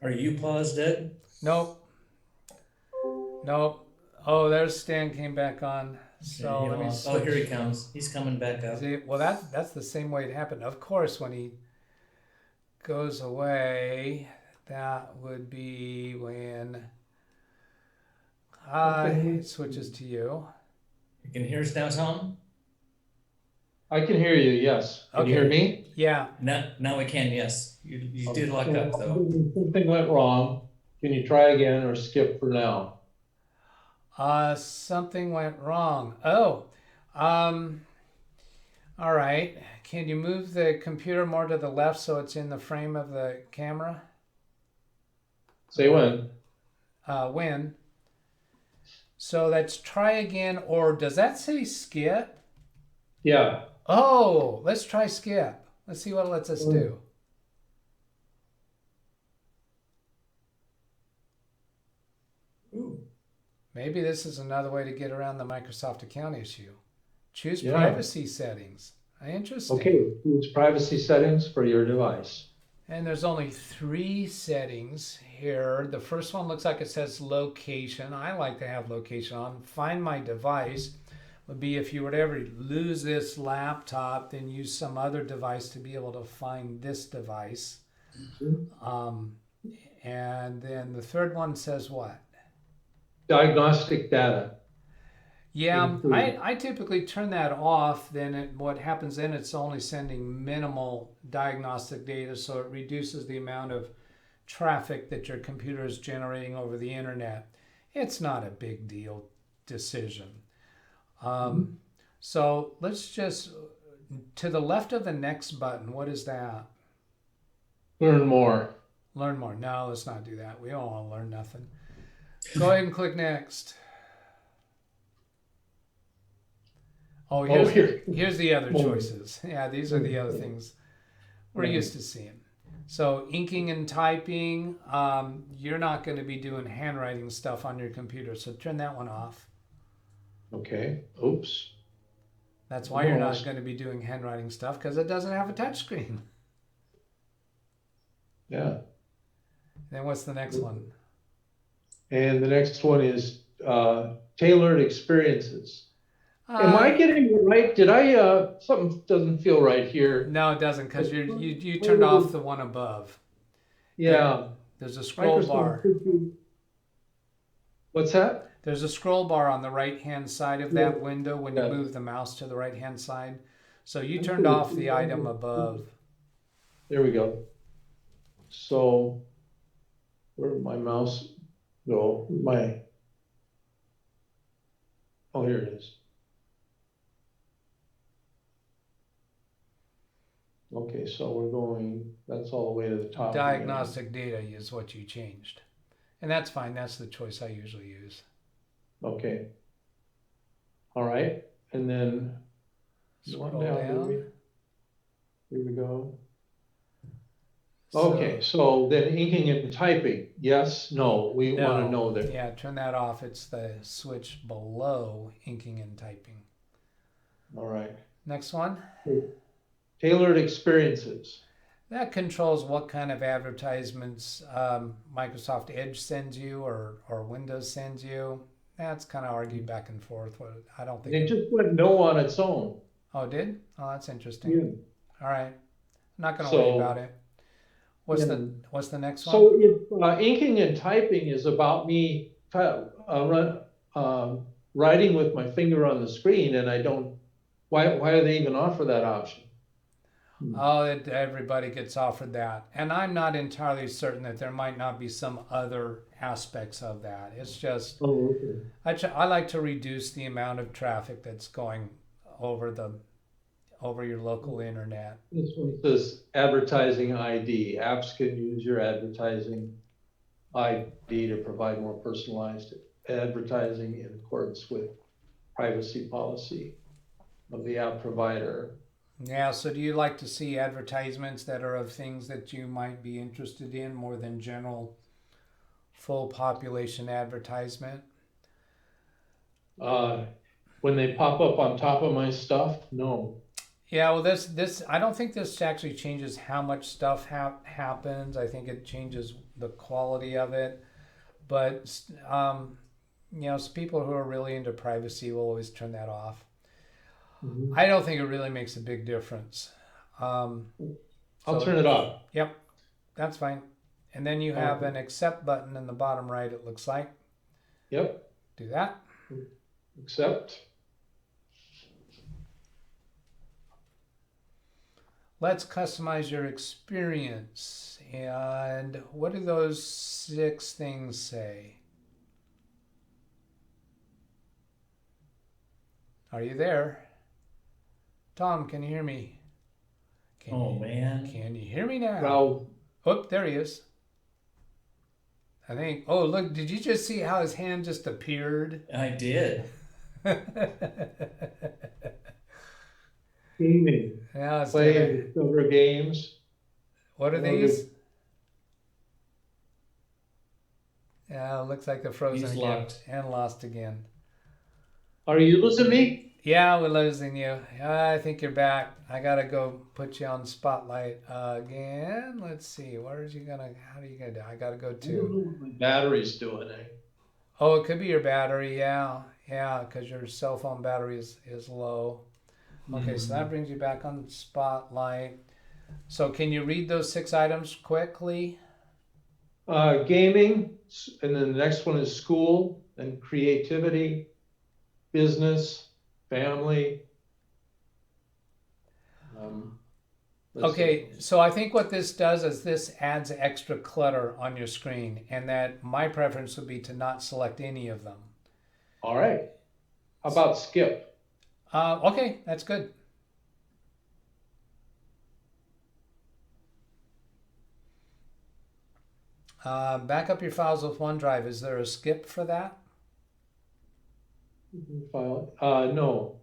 Are you paused, Ed? Nope. Oh, there's Stan came back on. So let me Oh, switch. here he comes. He's coming back up. Well, that's the same way it happened. Of course, when he goes away, that would be when it switches to you. You can hear us now, Tom? I can hear you, yes. Can you hear me? Yeah. Now we can, yes. You did lock up though. Something went wrong. Can you try again or skip for now? Something went wrong. Oh, all right. Can you move the computer more to the left so it's in the frame of the camera? Say when. When. So let's try again, or does that say skip? Yeah. Oh, let's try skip. Let's see what it lets us do. Ooh. Maybe this is another way to get around the Microsoft account issue. Choose Yeah. privacy settings. Interesting. Okay, choose privacy settings for your device. And there's only 3 settings here. The first one looks like it says location. I like to have location on. Find my device would be if you were to ever lose this laptop, then use some other device to be able to find this device. And then the third one says what? Diagnostic data. Yeah, I typically turn that off. Then what happens then, it's only sending minimal diagnostic data, so it reduces the amount of traffic that your computer is generating over the internet. It's not a big deal decision. So let's just, to the left of the next button, what is that? Learn more. Learn more. No, let's not do that. We don't want to learn nothing. Go ahead and click next. Oh, here's the other choices. Yeah, these are the other things we're used to seeing. So inking and typing, you're not going to be doing handwriting stuff on your computer, so turn that one off. Okay, oops. That's why you're not going to be doing handwriting stuff, because it doesn't have a touch screen. Yeah. Then what's the next one? And the next one is tailored experiences. Am I getting it right? Did I, something doesn't feel right here. No, it doesn't, because you turned off the one above. Yeah. There's a scroll bar. What's that? There's a scroll bar on the right-hand side of that window when you move the mouse to the right-hand side. So you turned off the item above. There we go. So where did my mouse go? Oh, here it is. Okay, so we're going, that's all the way to the top. Diagnostic data is what you changed. And that's fine. That's the choice I usually use. Okay. All right. And then Scroll down. Here we go. So- Okay, so then inking and typing. Yes, no, we want to know that. Yeah, turn that off. It's the switch below inking and typing. All right. Next one. Tailored experiences. That controls what kind of advertisements Microsoft Edge sends you or Windows sends you. That's kind of argued back and forth. I don't think It just went no on its own. Oh, it did? Oh, that's interesting. Yeah. All right. I'm not going to worry about it. What's the next one? So if inking and typing is about me writing with my finger on the screen, and I don't, why do they even offer that option? Oh, everybody gets offered that. And I'm not entirely certain that there might not be some other aspects of that. It's just, I like to reduce the amount of traffic that's going over your local internet. This one says advertising ID. Apps can use your advertising ID to provide more personalized advertising in accordance with privacy policy of the app provider. Yeah, so do you like to see advertisements that are of things that you might be interested in more than general full population advertisement? When they pop up on top of my stuff, no. Yeah, well, this I don't think this actually changes how much stuff happens. I think it changes the quality of it. But So people who are really into privacy will always turn that off. Mhm. I don't think it really makes a big difference. I'll So- turn it off. Yep, that's fine. And then you have an accept button in the bottom right, it looks like. Yep, Do that. accept. Let's customize your experience. And what do those 6 things say? Are you there? Tom, can you hear me? Man. Can you hear me now? Well, Oh, there he is. I think. Oh, look, did you just see how his hand just appeared? I did. gaming, Yeah, it's play gonna- and discover games. What are Well, these? Yeah, it looks like they're frozen He's again locked. and lost again. Are you losing me? Yeah, we're losing you. I think you're back. I gotta go put you on spotlight again. Let's see. How are you gonna do? I gotta go I don't to. know what my battery's doing, eh? Oh, it could be your battery. Yeah, because your cell phone battery is low. Okay, so that brings you back on spotlight. So can you read those 6 items quickly? Gaming, and then the next one is school, then creativity, business, family. Let's Okay, see. so I think what this does is this adds extra clutter on your screen, and that my preference would be to not select any of them. All right. How about skip? Okay, that's good. Back up your files with OneDrive. Is there a skip for that? File. No.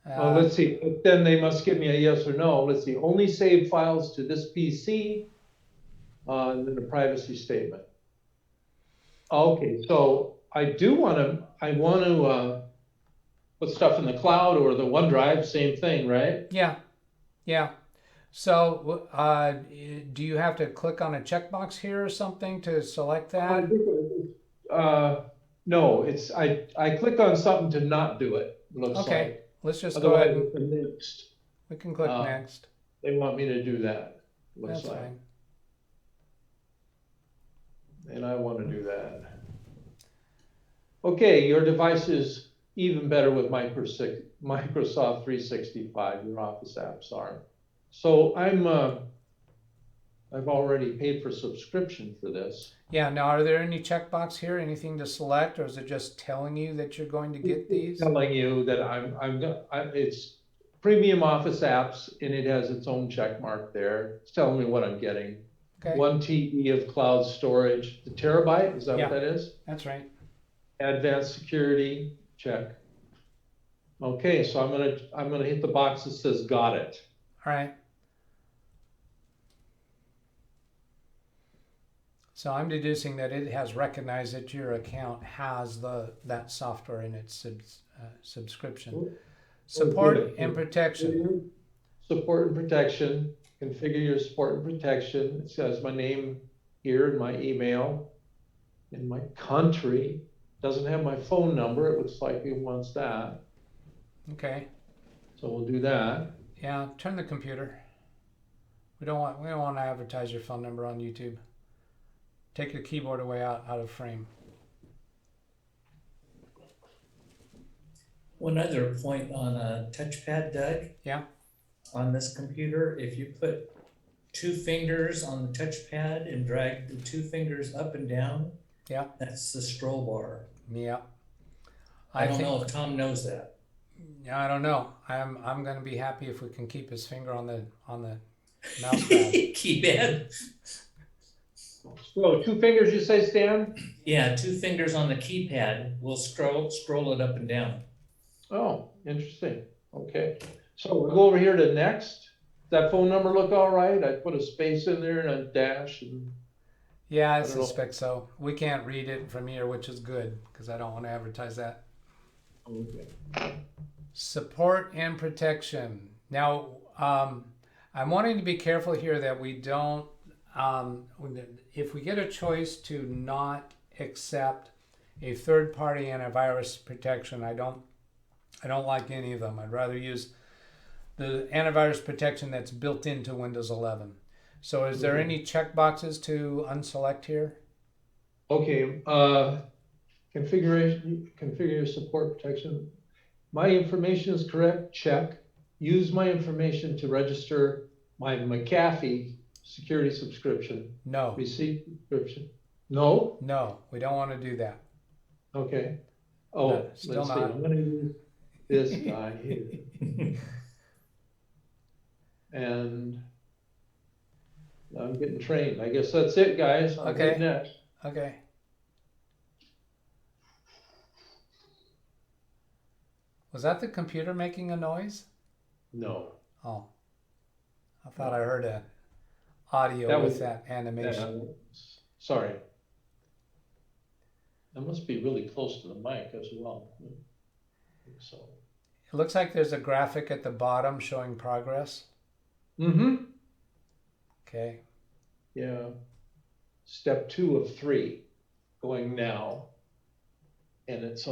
Uh, Let's see. But then they must give me a yes or no. Let's see. Only save files to this PC. And then the privacy statement. Okay, so I want to put stuff in the cloud or the OneDrive, same thing, right? yeah. So, do you have to click on a checkbox here or something to select that? No, I click on something to not do it, looks Okay, like. let's just go ahead Otherwise, and it's next. we can click next. They want me to do that, looks That's like. fine. And I want to do that. Okay, your device is even better with Microsoft 365, your Office apps are. So I've already paid for subscription for this. Yeah, now are there any checkbox here, anything to select, or is it just telling you that you're going to get these? Telling you that it's premium Office apps and it has its own check mark there. It's telling me what I'm getting. Okay, 1 TB of cloud storage, the terabyte, is that Yeah. what that is? that's right. Advanced security, check. Okay, so I'm gonna hit the box that says got it. All right. So I'm deducing that it has recognized that your account has that software in its subscription. Support good. and protection. Support and protection, configure your support and protection. It says my name here and my email and my country. Doesn't have my phone number. It looks like it wants that. Okay. So we'll do that. Yeah, turn the computer. We don't want to advertise your phone number on YouTube. Take your keyboard away out of frame. One other point on a touchpad, Doug. Yeah. On this computer, if you put 2 fingers on the touchpad and drag the 2 fingers up and down, Yeah. that's the scroll bar. Yeah. I don't know if Tom knows that. Yeah, I don't know. I'm going to be happy if we can keep his finger on the mouse pad. Keypad. So 2 fingers, you say, Stan? Yeah, 2 fingers on the keypad will scroll it up and down. Oh, interesting. Okay. So we'll go over here to next. Does that phone number look all right? I put a space in there and a dash and Yeah, I don't know. suspect so. We can't read it from here, which is good because I don't want to advertise that. okay. Support and protection. Now, I'm wanting to be careful here that we don't, if we get a choice to not accept a third-party antivirus protection. I don't like any of them. I'd rather use the antivirus protection that's built into Windows 11. So is there any checkboxes to unselect here? Okay, configure your support protection. My information is correct, check. Use my information to register my McAfee security subscription. No. Receipt subscription. No? No, we don't want to do that. Okay. Oh, No, still let's see, not. I'm gonna use this guy here. And I'm getting trained. I guess that's it, guys. I'm Okay. hitting next. Okay. Was that the computer making a noise? No. Oh, I thought I heard a audio That with was- that animation. Sorry. That must be really close to the mic as well. So. It looks like there's a graphic at the bottom showing progress. Mm-hmm. Okay. Yeah. Step 2 of 3 going now. And it's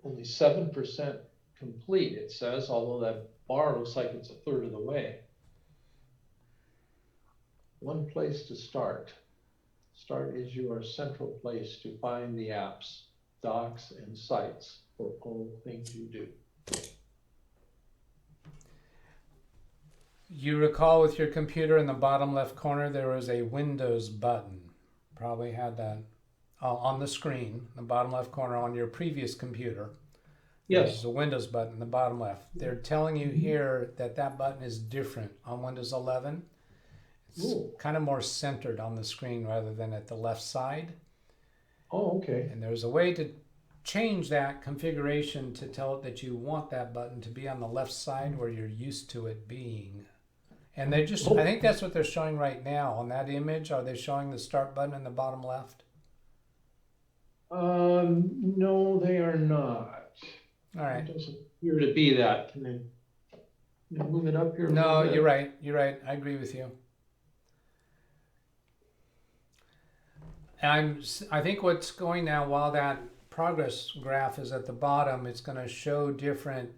only 7% complete, it says, although that bar looks like it's a third of the way. One place to start. Start is your central place to find the apps, docs, and sites for all things you do. You recall with your computer in the bottom left corner, there was a Windows button. Probably had that on the screen, the bottom left corner on your previous computer. Yes. There's a Windows button in the bottom left. They're telling you here that that button is different on Windows 11. It's Ooh. kind of more centered on the screen rather than at the left side. Oh, okay. And there's a way to change that configuration to tell it that you want that button to be on the left side where you're used to it being. And they just, I think that's what they're showing right now on that image. Are they showing the start button in the bottom left? No, they are not. All right. It doesn't appear to be that. Can I move it up here? a No, little bit? you're right. You're right. I agree with you. I think what's going now, while that progress graph is at the bottom, it's going to show different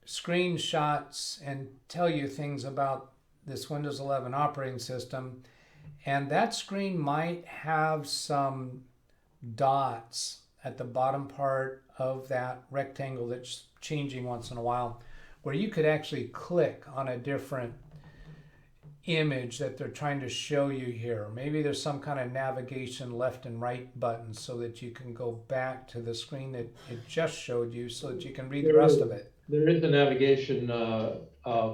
screenshots and tell you things about this Windows 11 operating system. And that screen might have some dots at the bottom part of that rectangle that's changing once in a while, where you could actually click on a different image that they're trying to show you here. Maybe there's some kind of navigation left and right button so that you can go back to the screen that it just showed you so that you can read the rest of it. There is a navigation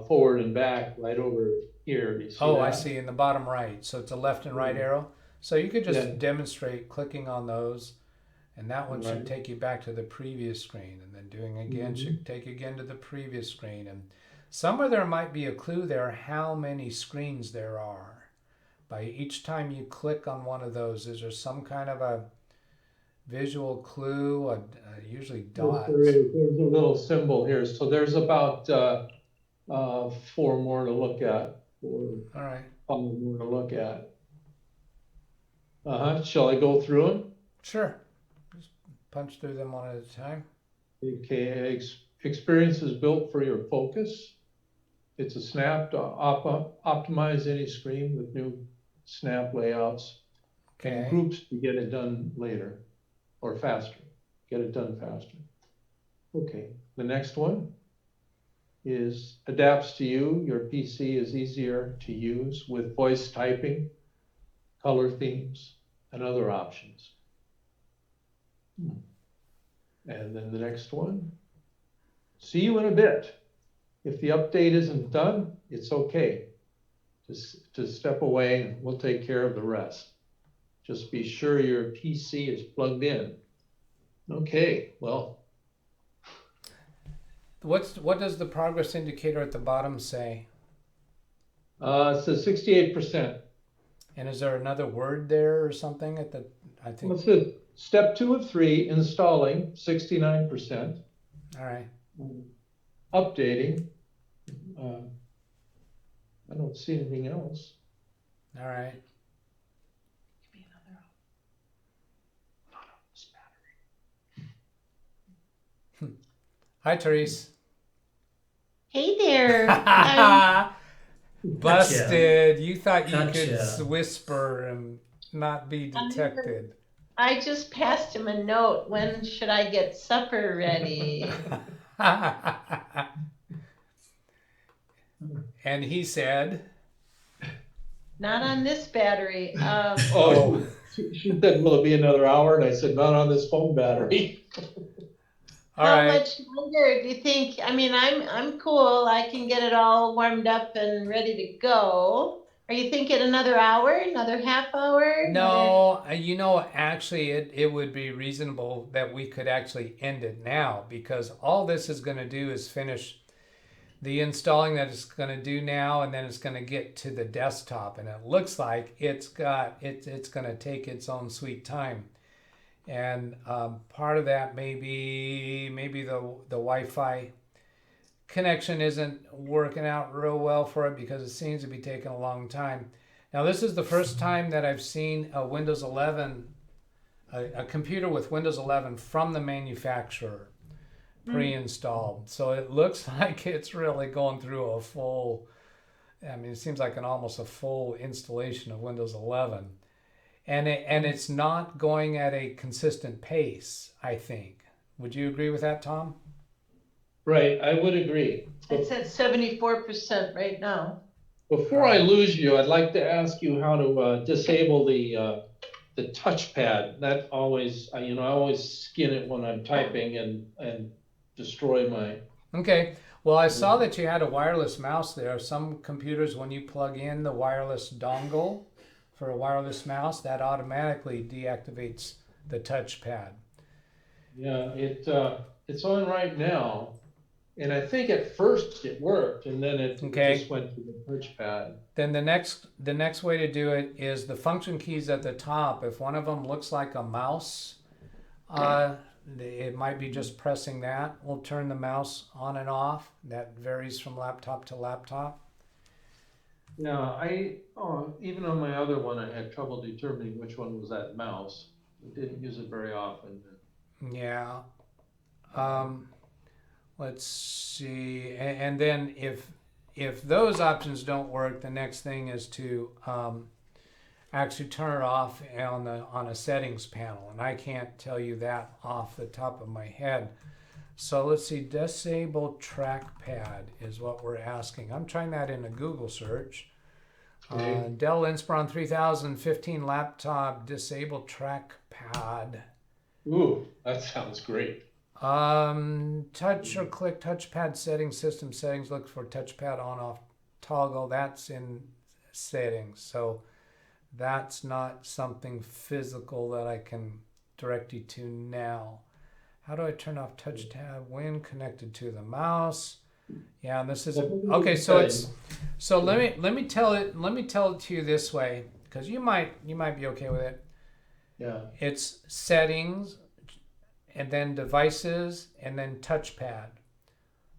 forward and back right over here. Do you see Oh, that? I see, in the bottom right. So it's a left and right arrow. So you could just Yeah. demonstrate clicking on those, and that one should Right. take you back to the previous screen, and then doing again should take you again to the previous screen. And somewhere there might be a clue there how many screens there are. By each time you click on one of those, is there some kind of a visual clue, usually dots? There's a little symbol here. So there's about 4 more to look at. All right, 5 more to look at. Shall I go through them? sure. Just punch through them one at a time. Okay, experience is built for your focus. It's a snap to optimize any screen with new snap layouts and Okay. groups to get it done later or faster. Get it done faster. Okay, the next one is adapts to you. Your PC is easier to use with voice typing, color themes, and other options. And then the next one, see you in a bit. If the update isn't done, it's okay to step away and we'll take care of the rest. Just be sure your PC is plugged in. Okay, well, What does the progress indicator at the bottom say? it says 68%. And is there another word there or something at the, I think, What's this? Step 2 of 3, installing, 69%. all right. Updating. I don't see anything else. All right. Not on this battery. Hi, Therese. Hey there. Busted. You thought you Gotcha. could whisper and not be detected. I just passed him a note. When should I get supper ready? And he said, Not on this battery. Oh, she said, will it be another hour? And I said, not on this phone battery. all How right. much longer do you think? I mean, I'm cool. I can get it all warmed up and ready to go. Are you thinking another hour, another half hour? No, actually, it would be reasonable that we could actually end it now, because all this is going to do is finish the installing that it's going to do now, and then it's going to get to the desktop, and it looks like it's going to take its own sweet time. And part of that maybe the Wi-Fi connection isn't working out real well for it, because it seems to be taking a long time. Now, this is the first time that I've seen a Windows 11, a computer with Windows 11 from the manufacturer pre-installed. So it looks like it's really going through a full, it seems like almost a full installation of Windows 11. And it's not going at a consistent pace, I think. Would you agree with that, Tom? Right, I would agree. It's at 74% right now. Before I lose you, I'd like to ask you how to disable the touchpad. That always, I always skin it when I'm typing and destroy my. Okay. Well, I saw that you had a wireless mouse there. Some computers, when you plug in the wireless dongle for a wireless mouse, that automatically deactivates the touchpad. Yeah, it's on right now. And I think at first it worked, and then it just went to the touchpad. Then the next way to do it is the function keys at the top. If one of them looks like a mouse, it might be just pressing that. We'll turn the mouse on and off. That varies from laptop to laptop. Yeah, even on my other one, I had trouble determining which one was that mouse. I didn't use it very often. Yeah. Let's see. And then if those options don't work, the next thing is to actually turn it off on a settings panel. And I can't tell you that off the top of my head. So let's see, disable trackpad is what we're asking. I'm trying that in a Google search. Okay. Dell Inspiron 3015 laptop, disable trackpad. Ooh, that sounds great. Touch or click touchpad settings, system settings, look for touchpad on off toggle. That's in settings. So that's not something physical that I can direct you to now. How do I turn off touch tab when connected to the mouse? Yeah, and this is okay. So let me tell it to you this way, because you might be okay with it. Yeah. It's settings, and then devices, and then touchpad.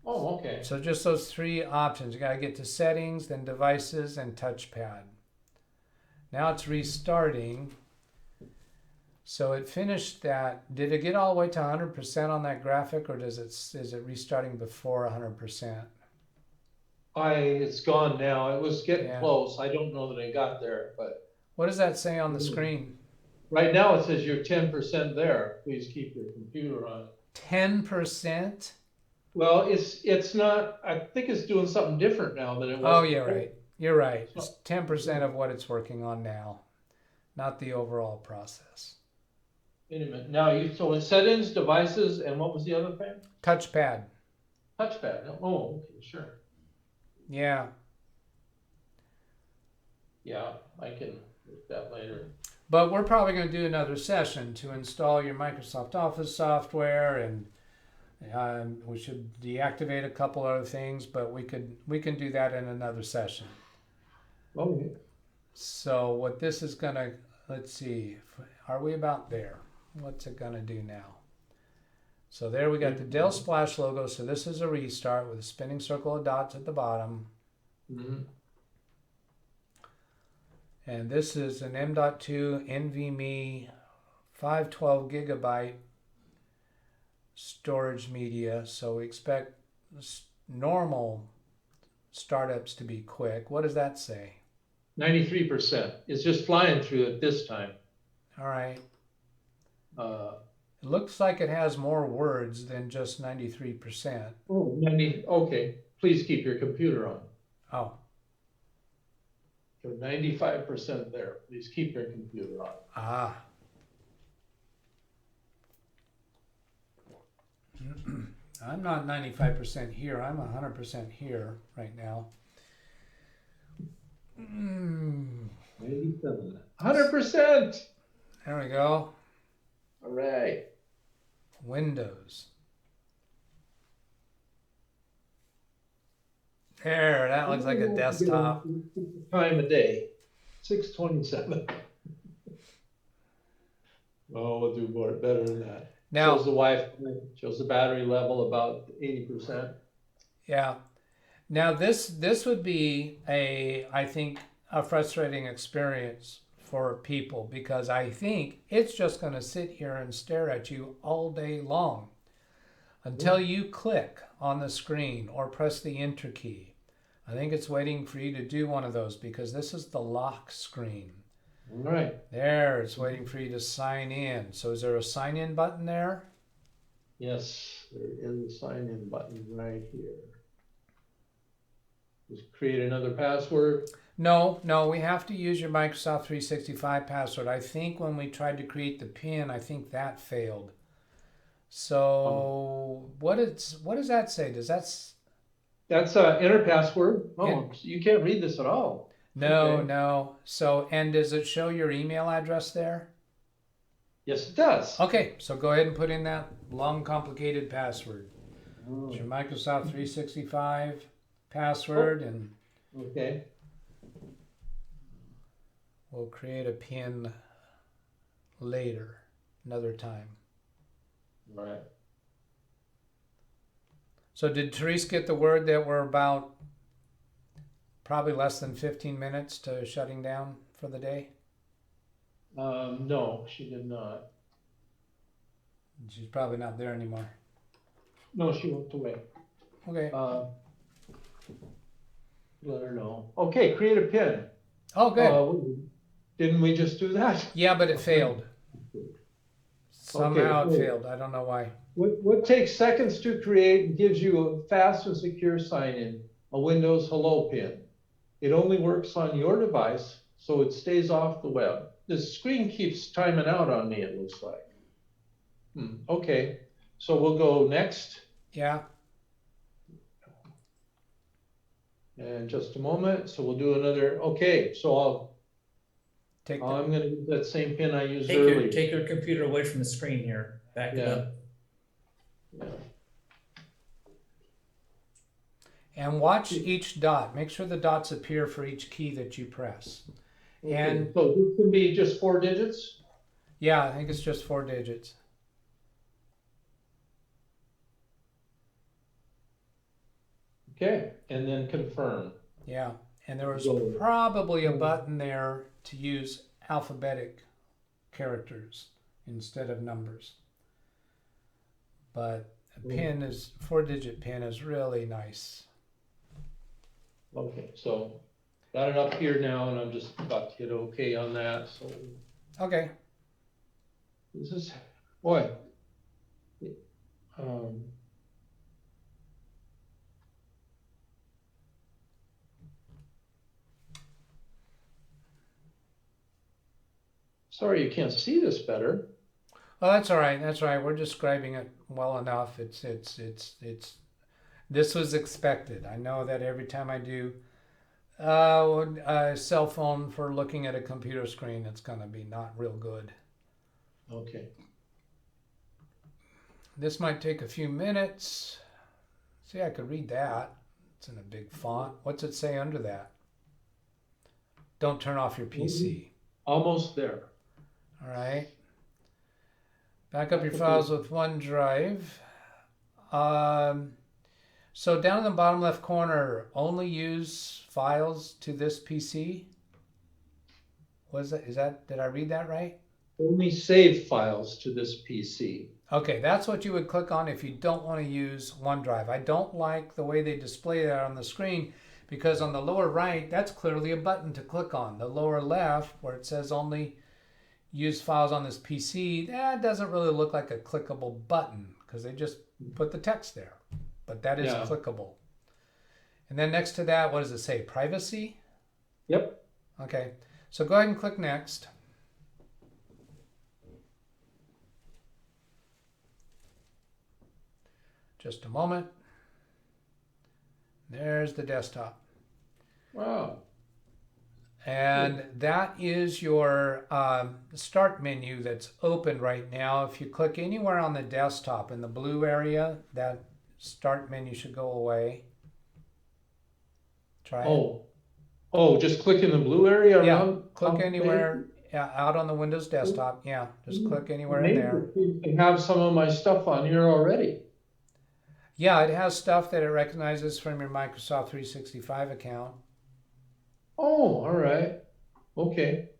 Oh, okay. So just those three options. You got to get to settings, then devices, and touchpad. Now it's restarting. So it finished that. Did it get all the way to 100% on that graphic, or is it restarting before 100%? It's gone now. It was getting close. I don't know that I got there, but. What does that say on the screen? Right now it says you're 10% there. Please keep your computer on. 10%? Well, it's not. I think it's doing something different now than it was. Oh, yeah, right. You're right. It's 10% of what it's working on now, not the overall process. Wait a minute. Now so in settings, devices, and what was the other thing? Touchpad. Touchpad. Oh, okay, sure. Yeah. Yeah, I can look that later. But we're probably going to do another session to install your Microsoft Office software, and we should deactivate a couple other things, but we can do that in another session. Oh. So what this is going to, let's see, are we about there? What's it going to do now? So there we got the Dell Splash logo. So this is a restart with a spinning circle of dots at the bottom. Mm-hmm. And this is an M.2 NVMe 512 gigabyte storage media, so we expect normal startups to be quick. What does that say? 93%. It's just flying through it this time. All right. Uh, It looks like it has more words than just 93%. oh, 90, okay. Please keep your computer on. Oh, So 95% there. Please keep your computer on. ah. I'm not 95% here. I'm 100% here right now. 97. 100%. There we go. All right. Windows. There, that looks like a desktop. Time of day, 6:27. Oh, we'll do more better than that. Now, Shows the Wi-Fi, shows the battery level about 80%. yeah. Now this would be I think a frustrating experience for people, because I think it's just going to sit here and stare at you all day long until you click on the screen or press the enter key. I think it's waiting for you to do one of those, because this is the lock screen. All right. There, it's waiting for you to sign in. So is there a sign in button there? Yes, there is a sign in button right here. Just create another password. No, we have to use your Microsoft 365 password. I think when we tried to create the PIN, I think that failed. So what does that say? That's enter password. Oh, you can't read this at all. No, Okay. no. So, and does it show your email address there? Yes, it does. Okay, so go ahead and put in that long, complicated password. Oh, It's your Microsoft 365 password, and okay. we'll create a PIN later, another time. All right. So did Therese get the word that we're about probably less than 15 minutes to shutting down for the day? No, she did not. She's probably not there anymore. No, she went away. Okay. Let her know. Okay, create a pin. Oh, good. Didn't we just do that? Yeah, but it failed. Somehow Okay, it cool. failed. I don't know why. What takes seconds to create and gives you a fast and secure sign-in, a Windows Hello pin. It only works on your device, so it stays off the web. The screen keeps timing out on me, it looks like. Okay, so we'll go next. Yeah. In just a moment, so we'll do another, okay, so Take the, I'm gonna use that same pin I used Take earlier. your computer away from the screen here, back it Yeah. up. Yeah. and watch each dot. Make sure the dots appear for each key that you press. Okay, And so this can be just 4 digits? yeah, I think it's just 4 digits. Okay, and then confirm. Yeah, and there was Go. probably a button there to use alphabetic characters instead of numbers. But a pin is 4-digit pin is really nice. Okay, so got it up here now, and I'm just about to hit OK on that. So Okay. this is, boy. Sorry, you can't see this better. Well, that's all right. That's all right. We're describing it well enough. This was expected. I know that every time I do a cell phone for looking at a computer screen, it's going to be not real good. Okay. This might take a few minutes. See, I could read that. It's in a big font. What's it say under that? Don't turn off your PC. Almost there. All right. Back up your files with OneDrive. So down in the bottom left corner, only use files to this PC. Was that? Did I read that right? only save files to this PC. Okay, that's what you would click on if you don't want to use OneDrive. I don't like the way they display that on the screen because on the lower right, that's clearly a button to click on. The lower left, where it says only use files on this PC, that doesn't really look like a clickable button because they just put the text there. But that is clickable. And then next to that, what does it say? Privacy? Yep. Okay, so go ahead and click next. Just a moment. There's the desktop. Wow. And that is your start menu that's open right now. If you click anywhere on the desktop in the blue area, that start menu should go away. Try it. Oh, just click in the blue area Yeah, around? click anywhere out on the Windows desktop. Yeah, just click anywhere in there. I have some of my stuff on here already. Yeah, it has stuff that it recognizes from your Microsoft 365 account. Oh, all right. Okay.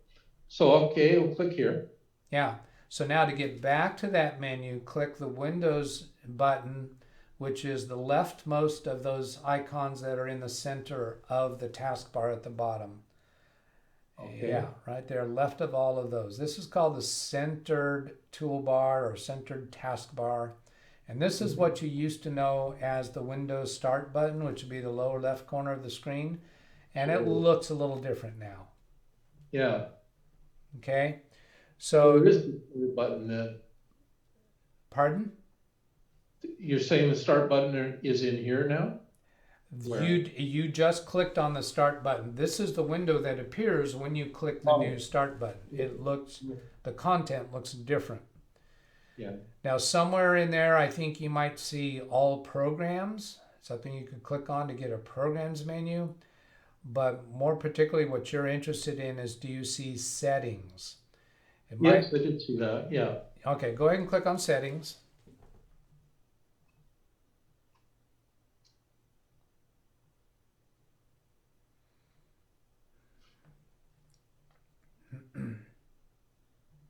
So, okay, we'll click here. Yeah. So now to get back to that menu, click the Windows button, which is the leftmost of those icons that are in the center of the taskbar at the bottom. Okay. Yeah, right there, left of all of those. This is called the centered toolbar or centered taskbar. And this is what you used to know as the Windows Start button, which would be the lower left corner of the screen. And it looks a little different now. Yeah. Okay. So there is the button that, pardon? you're saying the start button is in here now? Where? You just clicked on the start button. This is the window that appears when you click the new start button. It looks, the content looks different. Yeah. Now somewhere in there, I think you might see all programs, something you could click on to get a programs menu. But more particularly what you're interested in is, do you see settings? Yes, I did see that, yeah. Okay, go ahead and click on settings.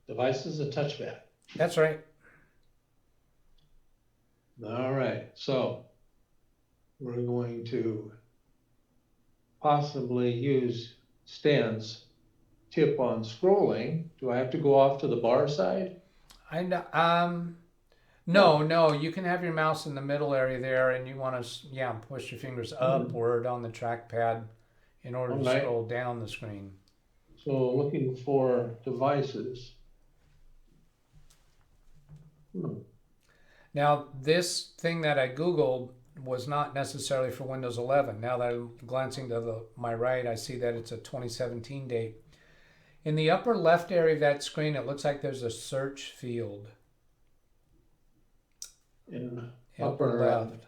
Devices and touchpad. That's right. All right, so we're going to possibly use Stan's tip on scrolling. Do I have to go off to the bar side? No, you can have your mouse in the middle area there, and you want to, push your fingers upward on the trackpad in order to scroll down the screen. So looking for devices. Now, this thing that I Googled was not necessarily for Windows 11. Now that I'm glancing to my right, I see that it's a 2017 date. In the upper left area of that screen, it looks like there's a search field. In Upper left.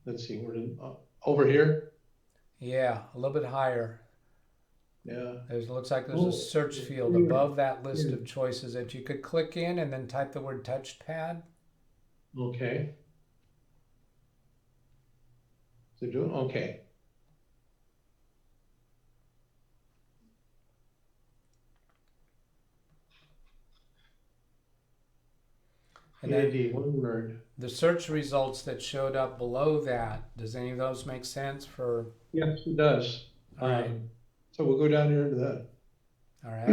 Let's see, over here? Yeah, a little bit higher. Yeah. Looks like there's a search field above that list of choices that you could click in and then type the word touchpad. Okay. So okay. And then one word. the search results that showed up below that, does any of those make sense for? Yes, it does. All right. So we'll go down here to that. All right.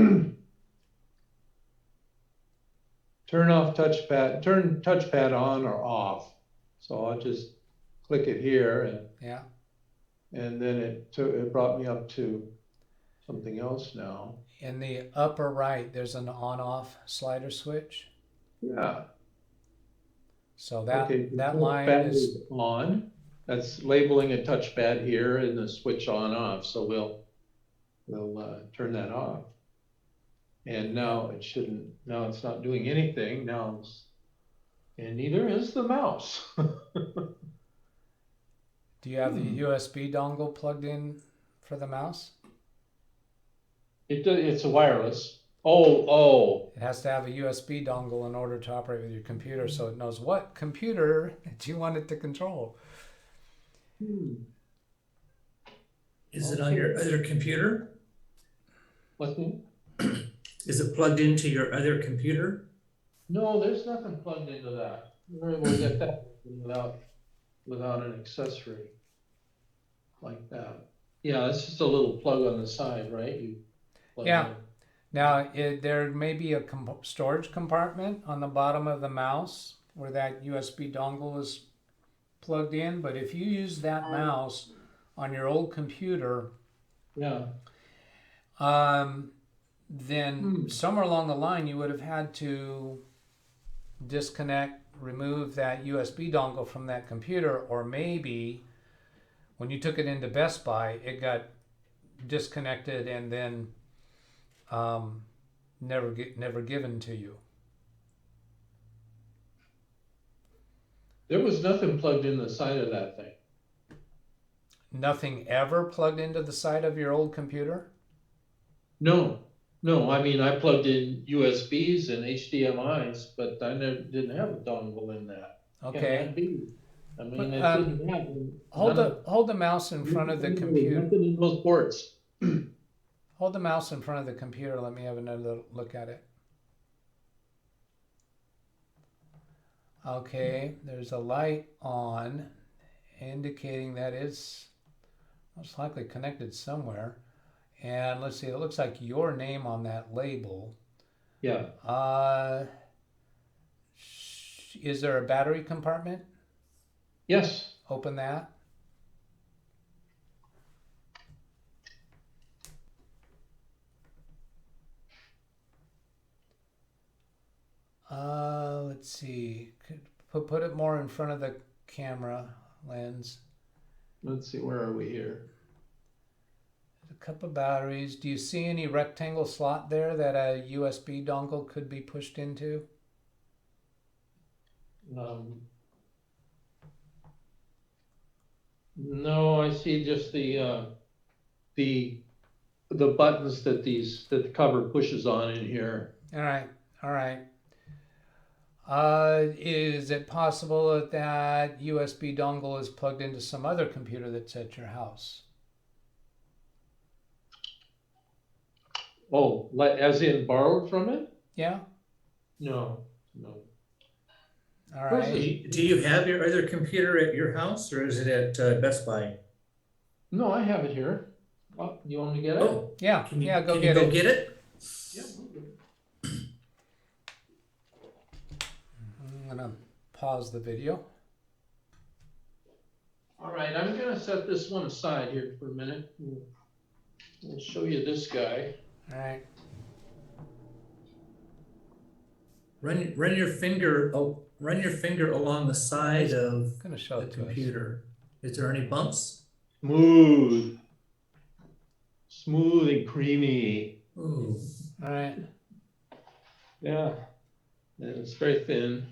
Turn touchpad on or off. So I'll just click it here and then it brought me up to something else now. In the upper right, there's an on-off slider switch. Yeah. So that line is on. That's labeling a touchpad here and the switch on off. So we'll turn that off. And now now it's not doing anything. And neither is the mouse. Do you have the USB dongle plugged in for the mouse? It's a wireless. Oh. It has to have a USB dongle in order to operate with your computer, so it knows what computer do you want it to control. Is it on your other computer? What's that? Is it plugged into your other computer? No, there's nothing plugged into that. We'll get that without an accessory like that. Yeah, it's just a little plug on the side, right? You plug Yeah. in. Now, there may be a storage compartment on the bottom of the mouse where that USB dongle is plugged in, but if you use that mouse on your old computer, Yeah. then somewhere along the line you would have had to disconnect, remove that USB dongle from that computer, or maybe when you took it into Best Buy, it got disconnected and then never given to you. There was nothing plugged in the side of that thing. Nothing ever plugged into the side of your old computer? No, I mean, I plugged in USBs and HDMIs, but I didn't have a dongle in that. Can Okay. that be? I mean, it But, didn't happen. Hold the mouse in front of the computer. Nothing in those ports. Hold the mouse in front of the computer. Let me have another look at it. Okay, there's a light on indicating that it's most likely connected somewhere. And let's see, it looks like your name on that label. Yeah. Is there a battery compartment? Yes. Open that. Let's see. Put it more in front of the camera lens. Let's see, where are we here? A couple of batteries. Do you see any rectangle slot there that a USB dongle could be pushed into? No, I see just the buttons that the cover pushes on in here. All right. Is it possible that that USB dongle is plugged into some other computer that's at your house? Oh, like as in borrowed from it? Yeah. No. All right. Do you have your other computer at your house, or is it at Best Buy? No, I have it here. Oh, you want me to get it? Oh, Yeah. can you, Go can get you it. go get it? Yeah. I'm gonna pause the video. All right, I'm gonna set this one aside here for a minute. We'll show you this guy. All right. Run your finger along the side of I'm gonna show the it to us. computer. Is there any bumps? Smooth and creamy. Ooh. All right. Yeah, and it's very thin.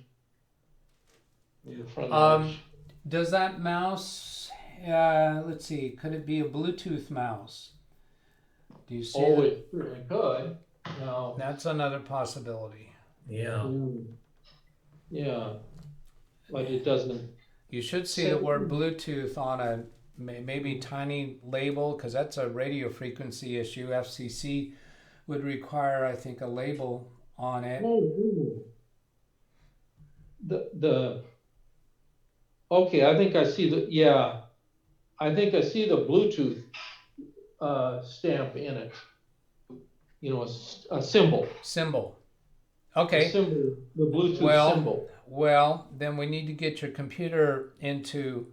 In the front edge. Does that mouse? Let's see. Could it be a Bluetooth mouse? Do you see? Oh, that? it certainly could. No. That's another possibility. Yeah. Yeah, but it doesn't. You should see the word Bluetooth on a maybe tiny label, because that's a radio frequency issue. FCC would require, I think, a label on it. Okay, I think I see I think I see the Bluetooth stamp in it. You know, a symbol. Symbol. Okay. A symbol, the Bluetooth symbol. Well, then we need to get your computer into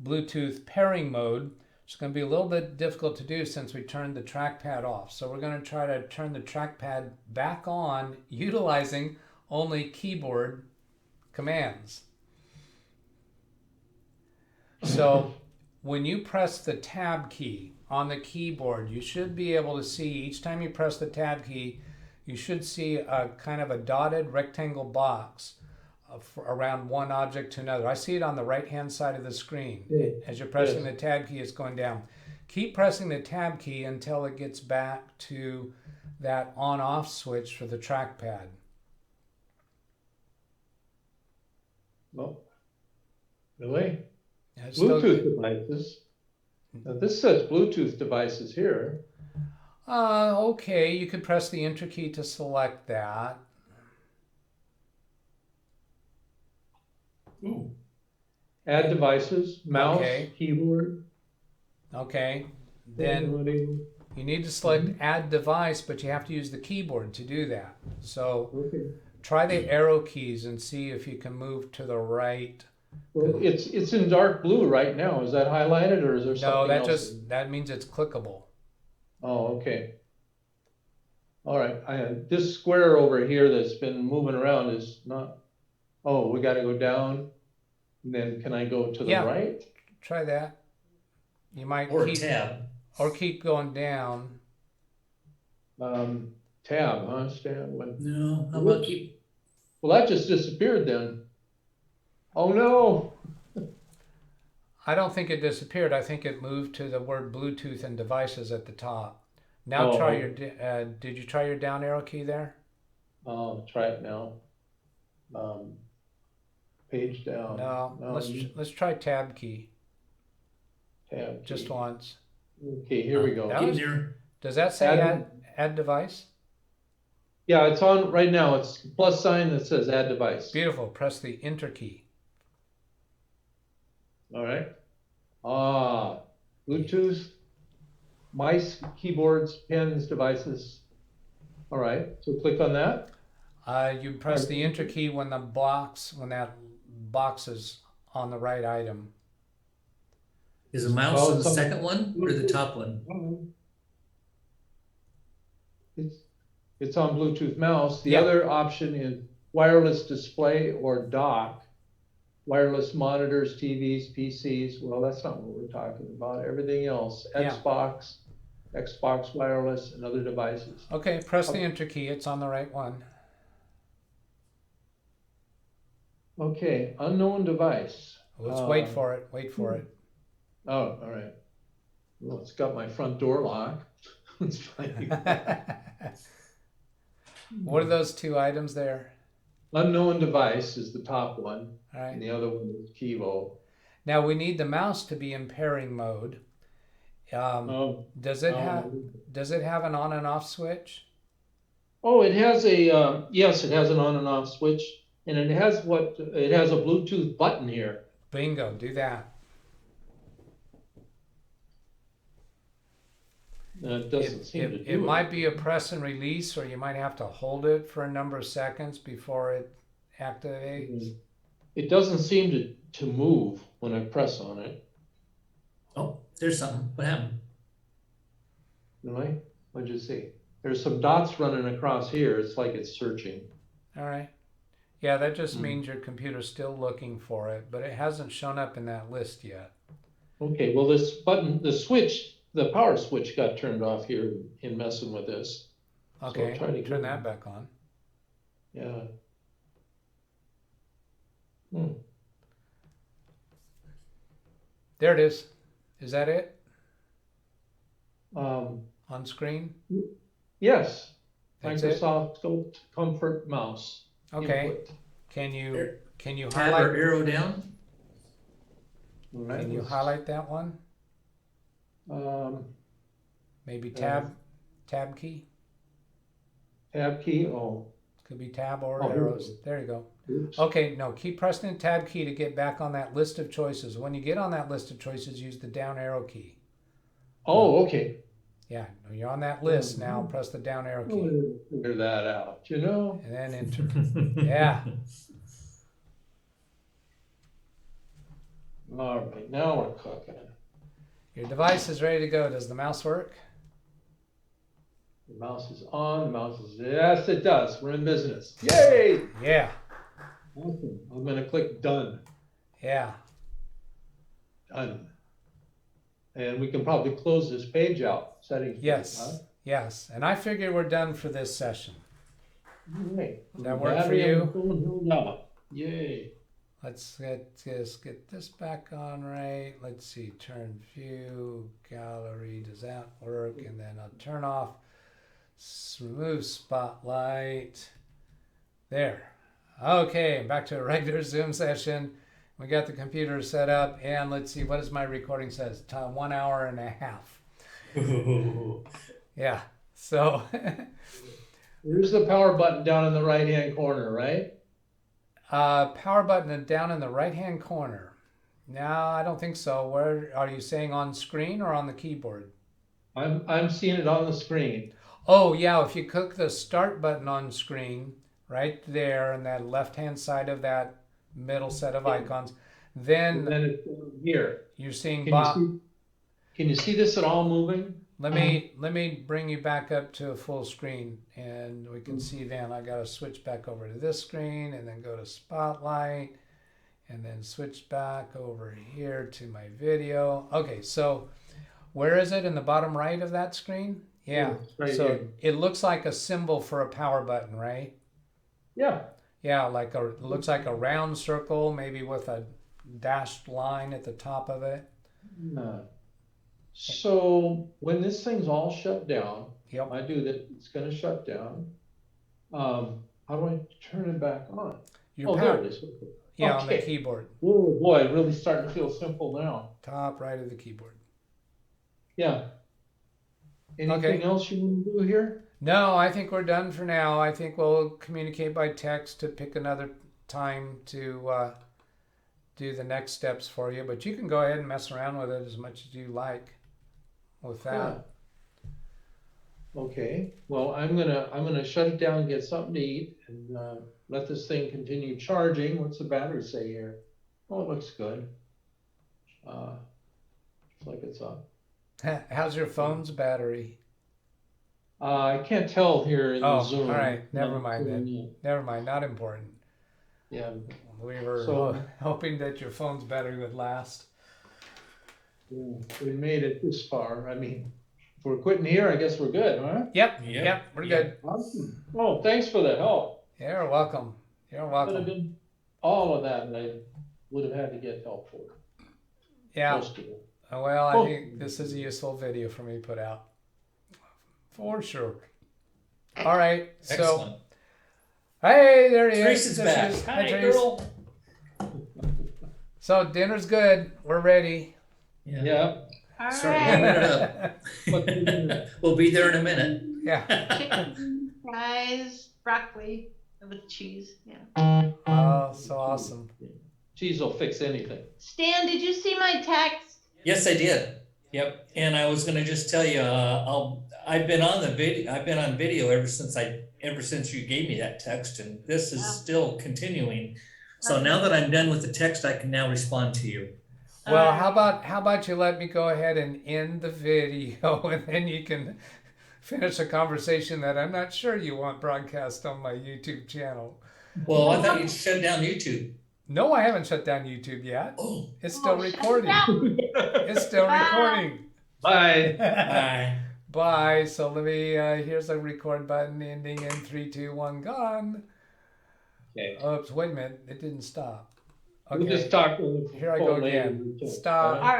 Bluetooth pairing mode. It's going to be a little bit difficult to do since we turned the trackpad off. So we're going to try to turn the trackpad back on utilizing only keyboard commands. So when you press the tab key on the keyboard, you should be able to see, each time you press the tab key, you should see a kind of a dotted rectangle box around one object to another. I see it on the right-hand side of the screen. As you're pressing the tab key, it's going down. Keep pressing the tab key until it gets back to that on-off switch for the trackpad. Oh, really? It's still Bluetooth devices. Now this says Bluetooth devices here. Okay, you could press the Enter key to select that. Ooh, Add devices, mouse, Okay. keyboard. Okay, then you need to select Add Device, but you have to use the keyboard to do that. So Okay. try the arrow keys and see if you can move to the right. Well, it's in dark blue right now. Is that highlighted or is there No, something that else? that means it's clickable. Oh, okay. All right, this square over here that's been moving around is not, oh, we gotta go down. And then can I go to the Yeah. right? Try that. You might or keep keep going down. Tab, huh, Stan? No, how about keep, Well, that just disappeared then. Oh, no. I don't think it disappeared. I think it moved to the word Bluetooth and devices at the top. Now Oh. try your, did you try your down arrow key there? Oh, try it now. Page down. No, let's try tab key Tab just key. once. Okay, here we go. That get was- near, Does that say Add- add device? Yeah, it's on right now. It's plus sign that says add device. Beautiful. Press the Enter key. All right. Bluetooth, mice, keyboards, pens, devices. All right, so click on that. You press the Enter key when that box is on the right item. is the mouse Well, on the it's on- second one or the top one? It's on Bluetooth mouse. The Yeah. other option is wireless display or dock. Wireless monitors, TVs, PCs. Well, that's not what we're talking about. Everything else, Yeah. Xbox wireless, and other devices. Okay, press the Enter key. It's on the right one. Okay, unknown device. Let's wait for it. Wait for it. Oh, all right. Well, it's got my front door lock. It's fine. What are those two items there? Unknown device is the top one, All right. and the other one is Kivo. Now we need the mouse to be in pairing mode. Does it have an on and off switch? Oh, it has a yes, it has an on and off switch, and it has a Bluetooth button here. Bingo, do that. It doesn't seem to do It might be a press and release, or you might have to hold it for a number of seconds before it activates. It doesn't seem to move when I press on it. Oh, there's something. What happened? Really? What'd you see? There's some dots running across here. It's like it's searching. All right. Yeah, that just means your computer's still looking for it, but it hasn't shown up in that list yet. Okay, well, this button, the power switch got turned off here in messing with this. Okay, So try to turn that back on. Yeah. There it is. Is that it Um, on screen? yes, That's it? Microsoft Comfort mouse. Okay. Input. Can you Tab or highlight? arrow down? All right, Can you highlight that one? Maybe tab key. Tab key. Oh, Could be tab or Oh, here we arrows. go. There you go. oops. Okay, no, keep pressing the tab key to get back on that list of choices. When you get on that list of choices, use the down arrow key. Oh, okay. Yeah, you're on that list now. Press the down arrow key Figure that out. You know. and then enter. Yeah. All right, now we're cooking. Your device is ready to go. Does the mouse work? The mouse is on. The mouse is yes, it does. We're in business. Yay! Yeah. Awesome. I'm gonna click done. Yeah. Done. And we can probably close this page out. Settings. page, Yes. huh? Yes. And I figure we're done for this session. All right. Does that work for Battery on you? the phone held up. Yay. Let's just get this back on right. Let's see, turn view, gallery, does that work? And then I'll turn off, remove spotlight. There. Okay, back to a regular Zoom session. We got the computer set up, and let's see, what does my recording says? 1 hour and a half. Yeah, So, There's the power button down in the right-hand corner, right? power button down in the right-hand corner. No, I don't think so. Where are you saying, on screen or on the keyboard? I'm seeing it on the screen. Oh, yeah, if you click the start button on screen, right there in that left-hand side of that middle set of icons, And then then it's here. you're seeing Can you see this at all moving? Let me bring you back up to a full screen, and we can see then. I got to switch back over to this screen and then go to Spotlight and then switch back over here to my video. Okay, so where is it in the bottom right of that screen? Yeah, Right so here. it looks like a symbol for a power button, right? Yeah. Yeah, it looks like a round circle, maybe with a dashed line at the top of it. No. So when this thing's all shut down, Yep. I do that, it's gonna shut down. How do I turn it back on? Your There power, it is. yeah, on the Okay. keyboard, Oh boy, really starting to feel simple now. top right of the keyboard. Yeah. Anything else you want to do here? No, I think we're done for now. I think we'll communicate by text to pick another time to do the next steps for you. But you can go ahead and mess around with it as much as you like with that. Yeah. Okay, well, I'm gonna shut it down and get something to eat and let this thing continue charging. What's the battery say here? Oh, it looks good. Looks like it's up. How's your phone's battery? I can't tell here in the Oh, Zoom. all right. Never mind then. Yeah. Never mind. Not important. Yeah, We were So- hoping that your phone's battery would last. we made it this far. I mean, if we're quitting here, I guess we're good, huh? Yep. Yep. Yep. We're Yep. good. Awesome. Oh, thanks for the help. You're welcome. You're Could have welcome. been all of that, and I would have had to get help for it. Yeah. Most of it. Well, I Oh. think this is a useful video for me to put out. For sure. All right. So, Excellent. hey, there he is. Teresa's There she back. is. Hi, Therese. girl. So dinner's good. We're ready. Yeah. All Start right. warming it up. We'll be there in a minute. Yeah. Chicken, fries, broccoli with cheese. Yeah. Oh, so awesome. Cheese will fix anything. Stan, did you see my text? Yes, I did. Yep. And I was gonna just tell you, I've been on video ever since you gave me that text, and this is Wow. still continuing. So now that I'm done with the text, I can now respond to you. Well, All right. how about you let me go ahead and end the video, and then you can finish a conversation that I'm not sure you want broadcast on my YouTube channel. Well, I thought you'd shut down YouTube. No, I haven't shut down YouTube yet. Oh, It's still Oh, shut it recording. down. It's still recording. Bye. bye. Bye. So let me, here's a record button ending in 3, 2, 1, gone. Okay. Oops, wait a minute. It didn't stop. We'll Okay. just talk with the Here I go phone later. again. Stop. All right.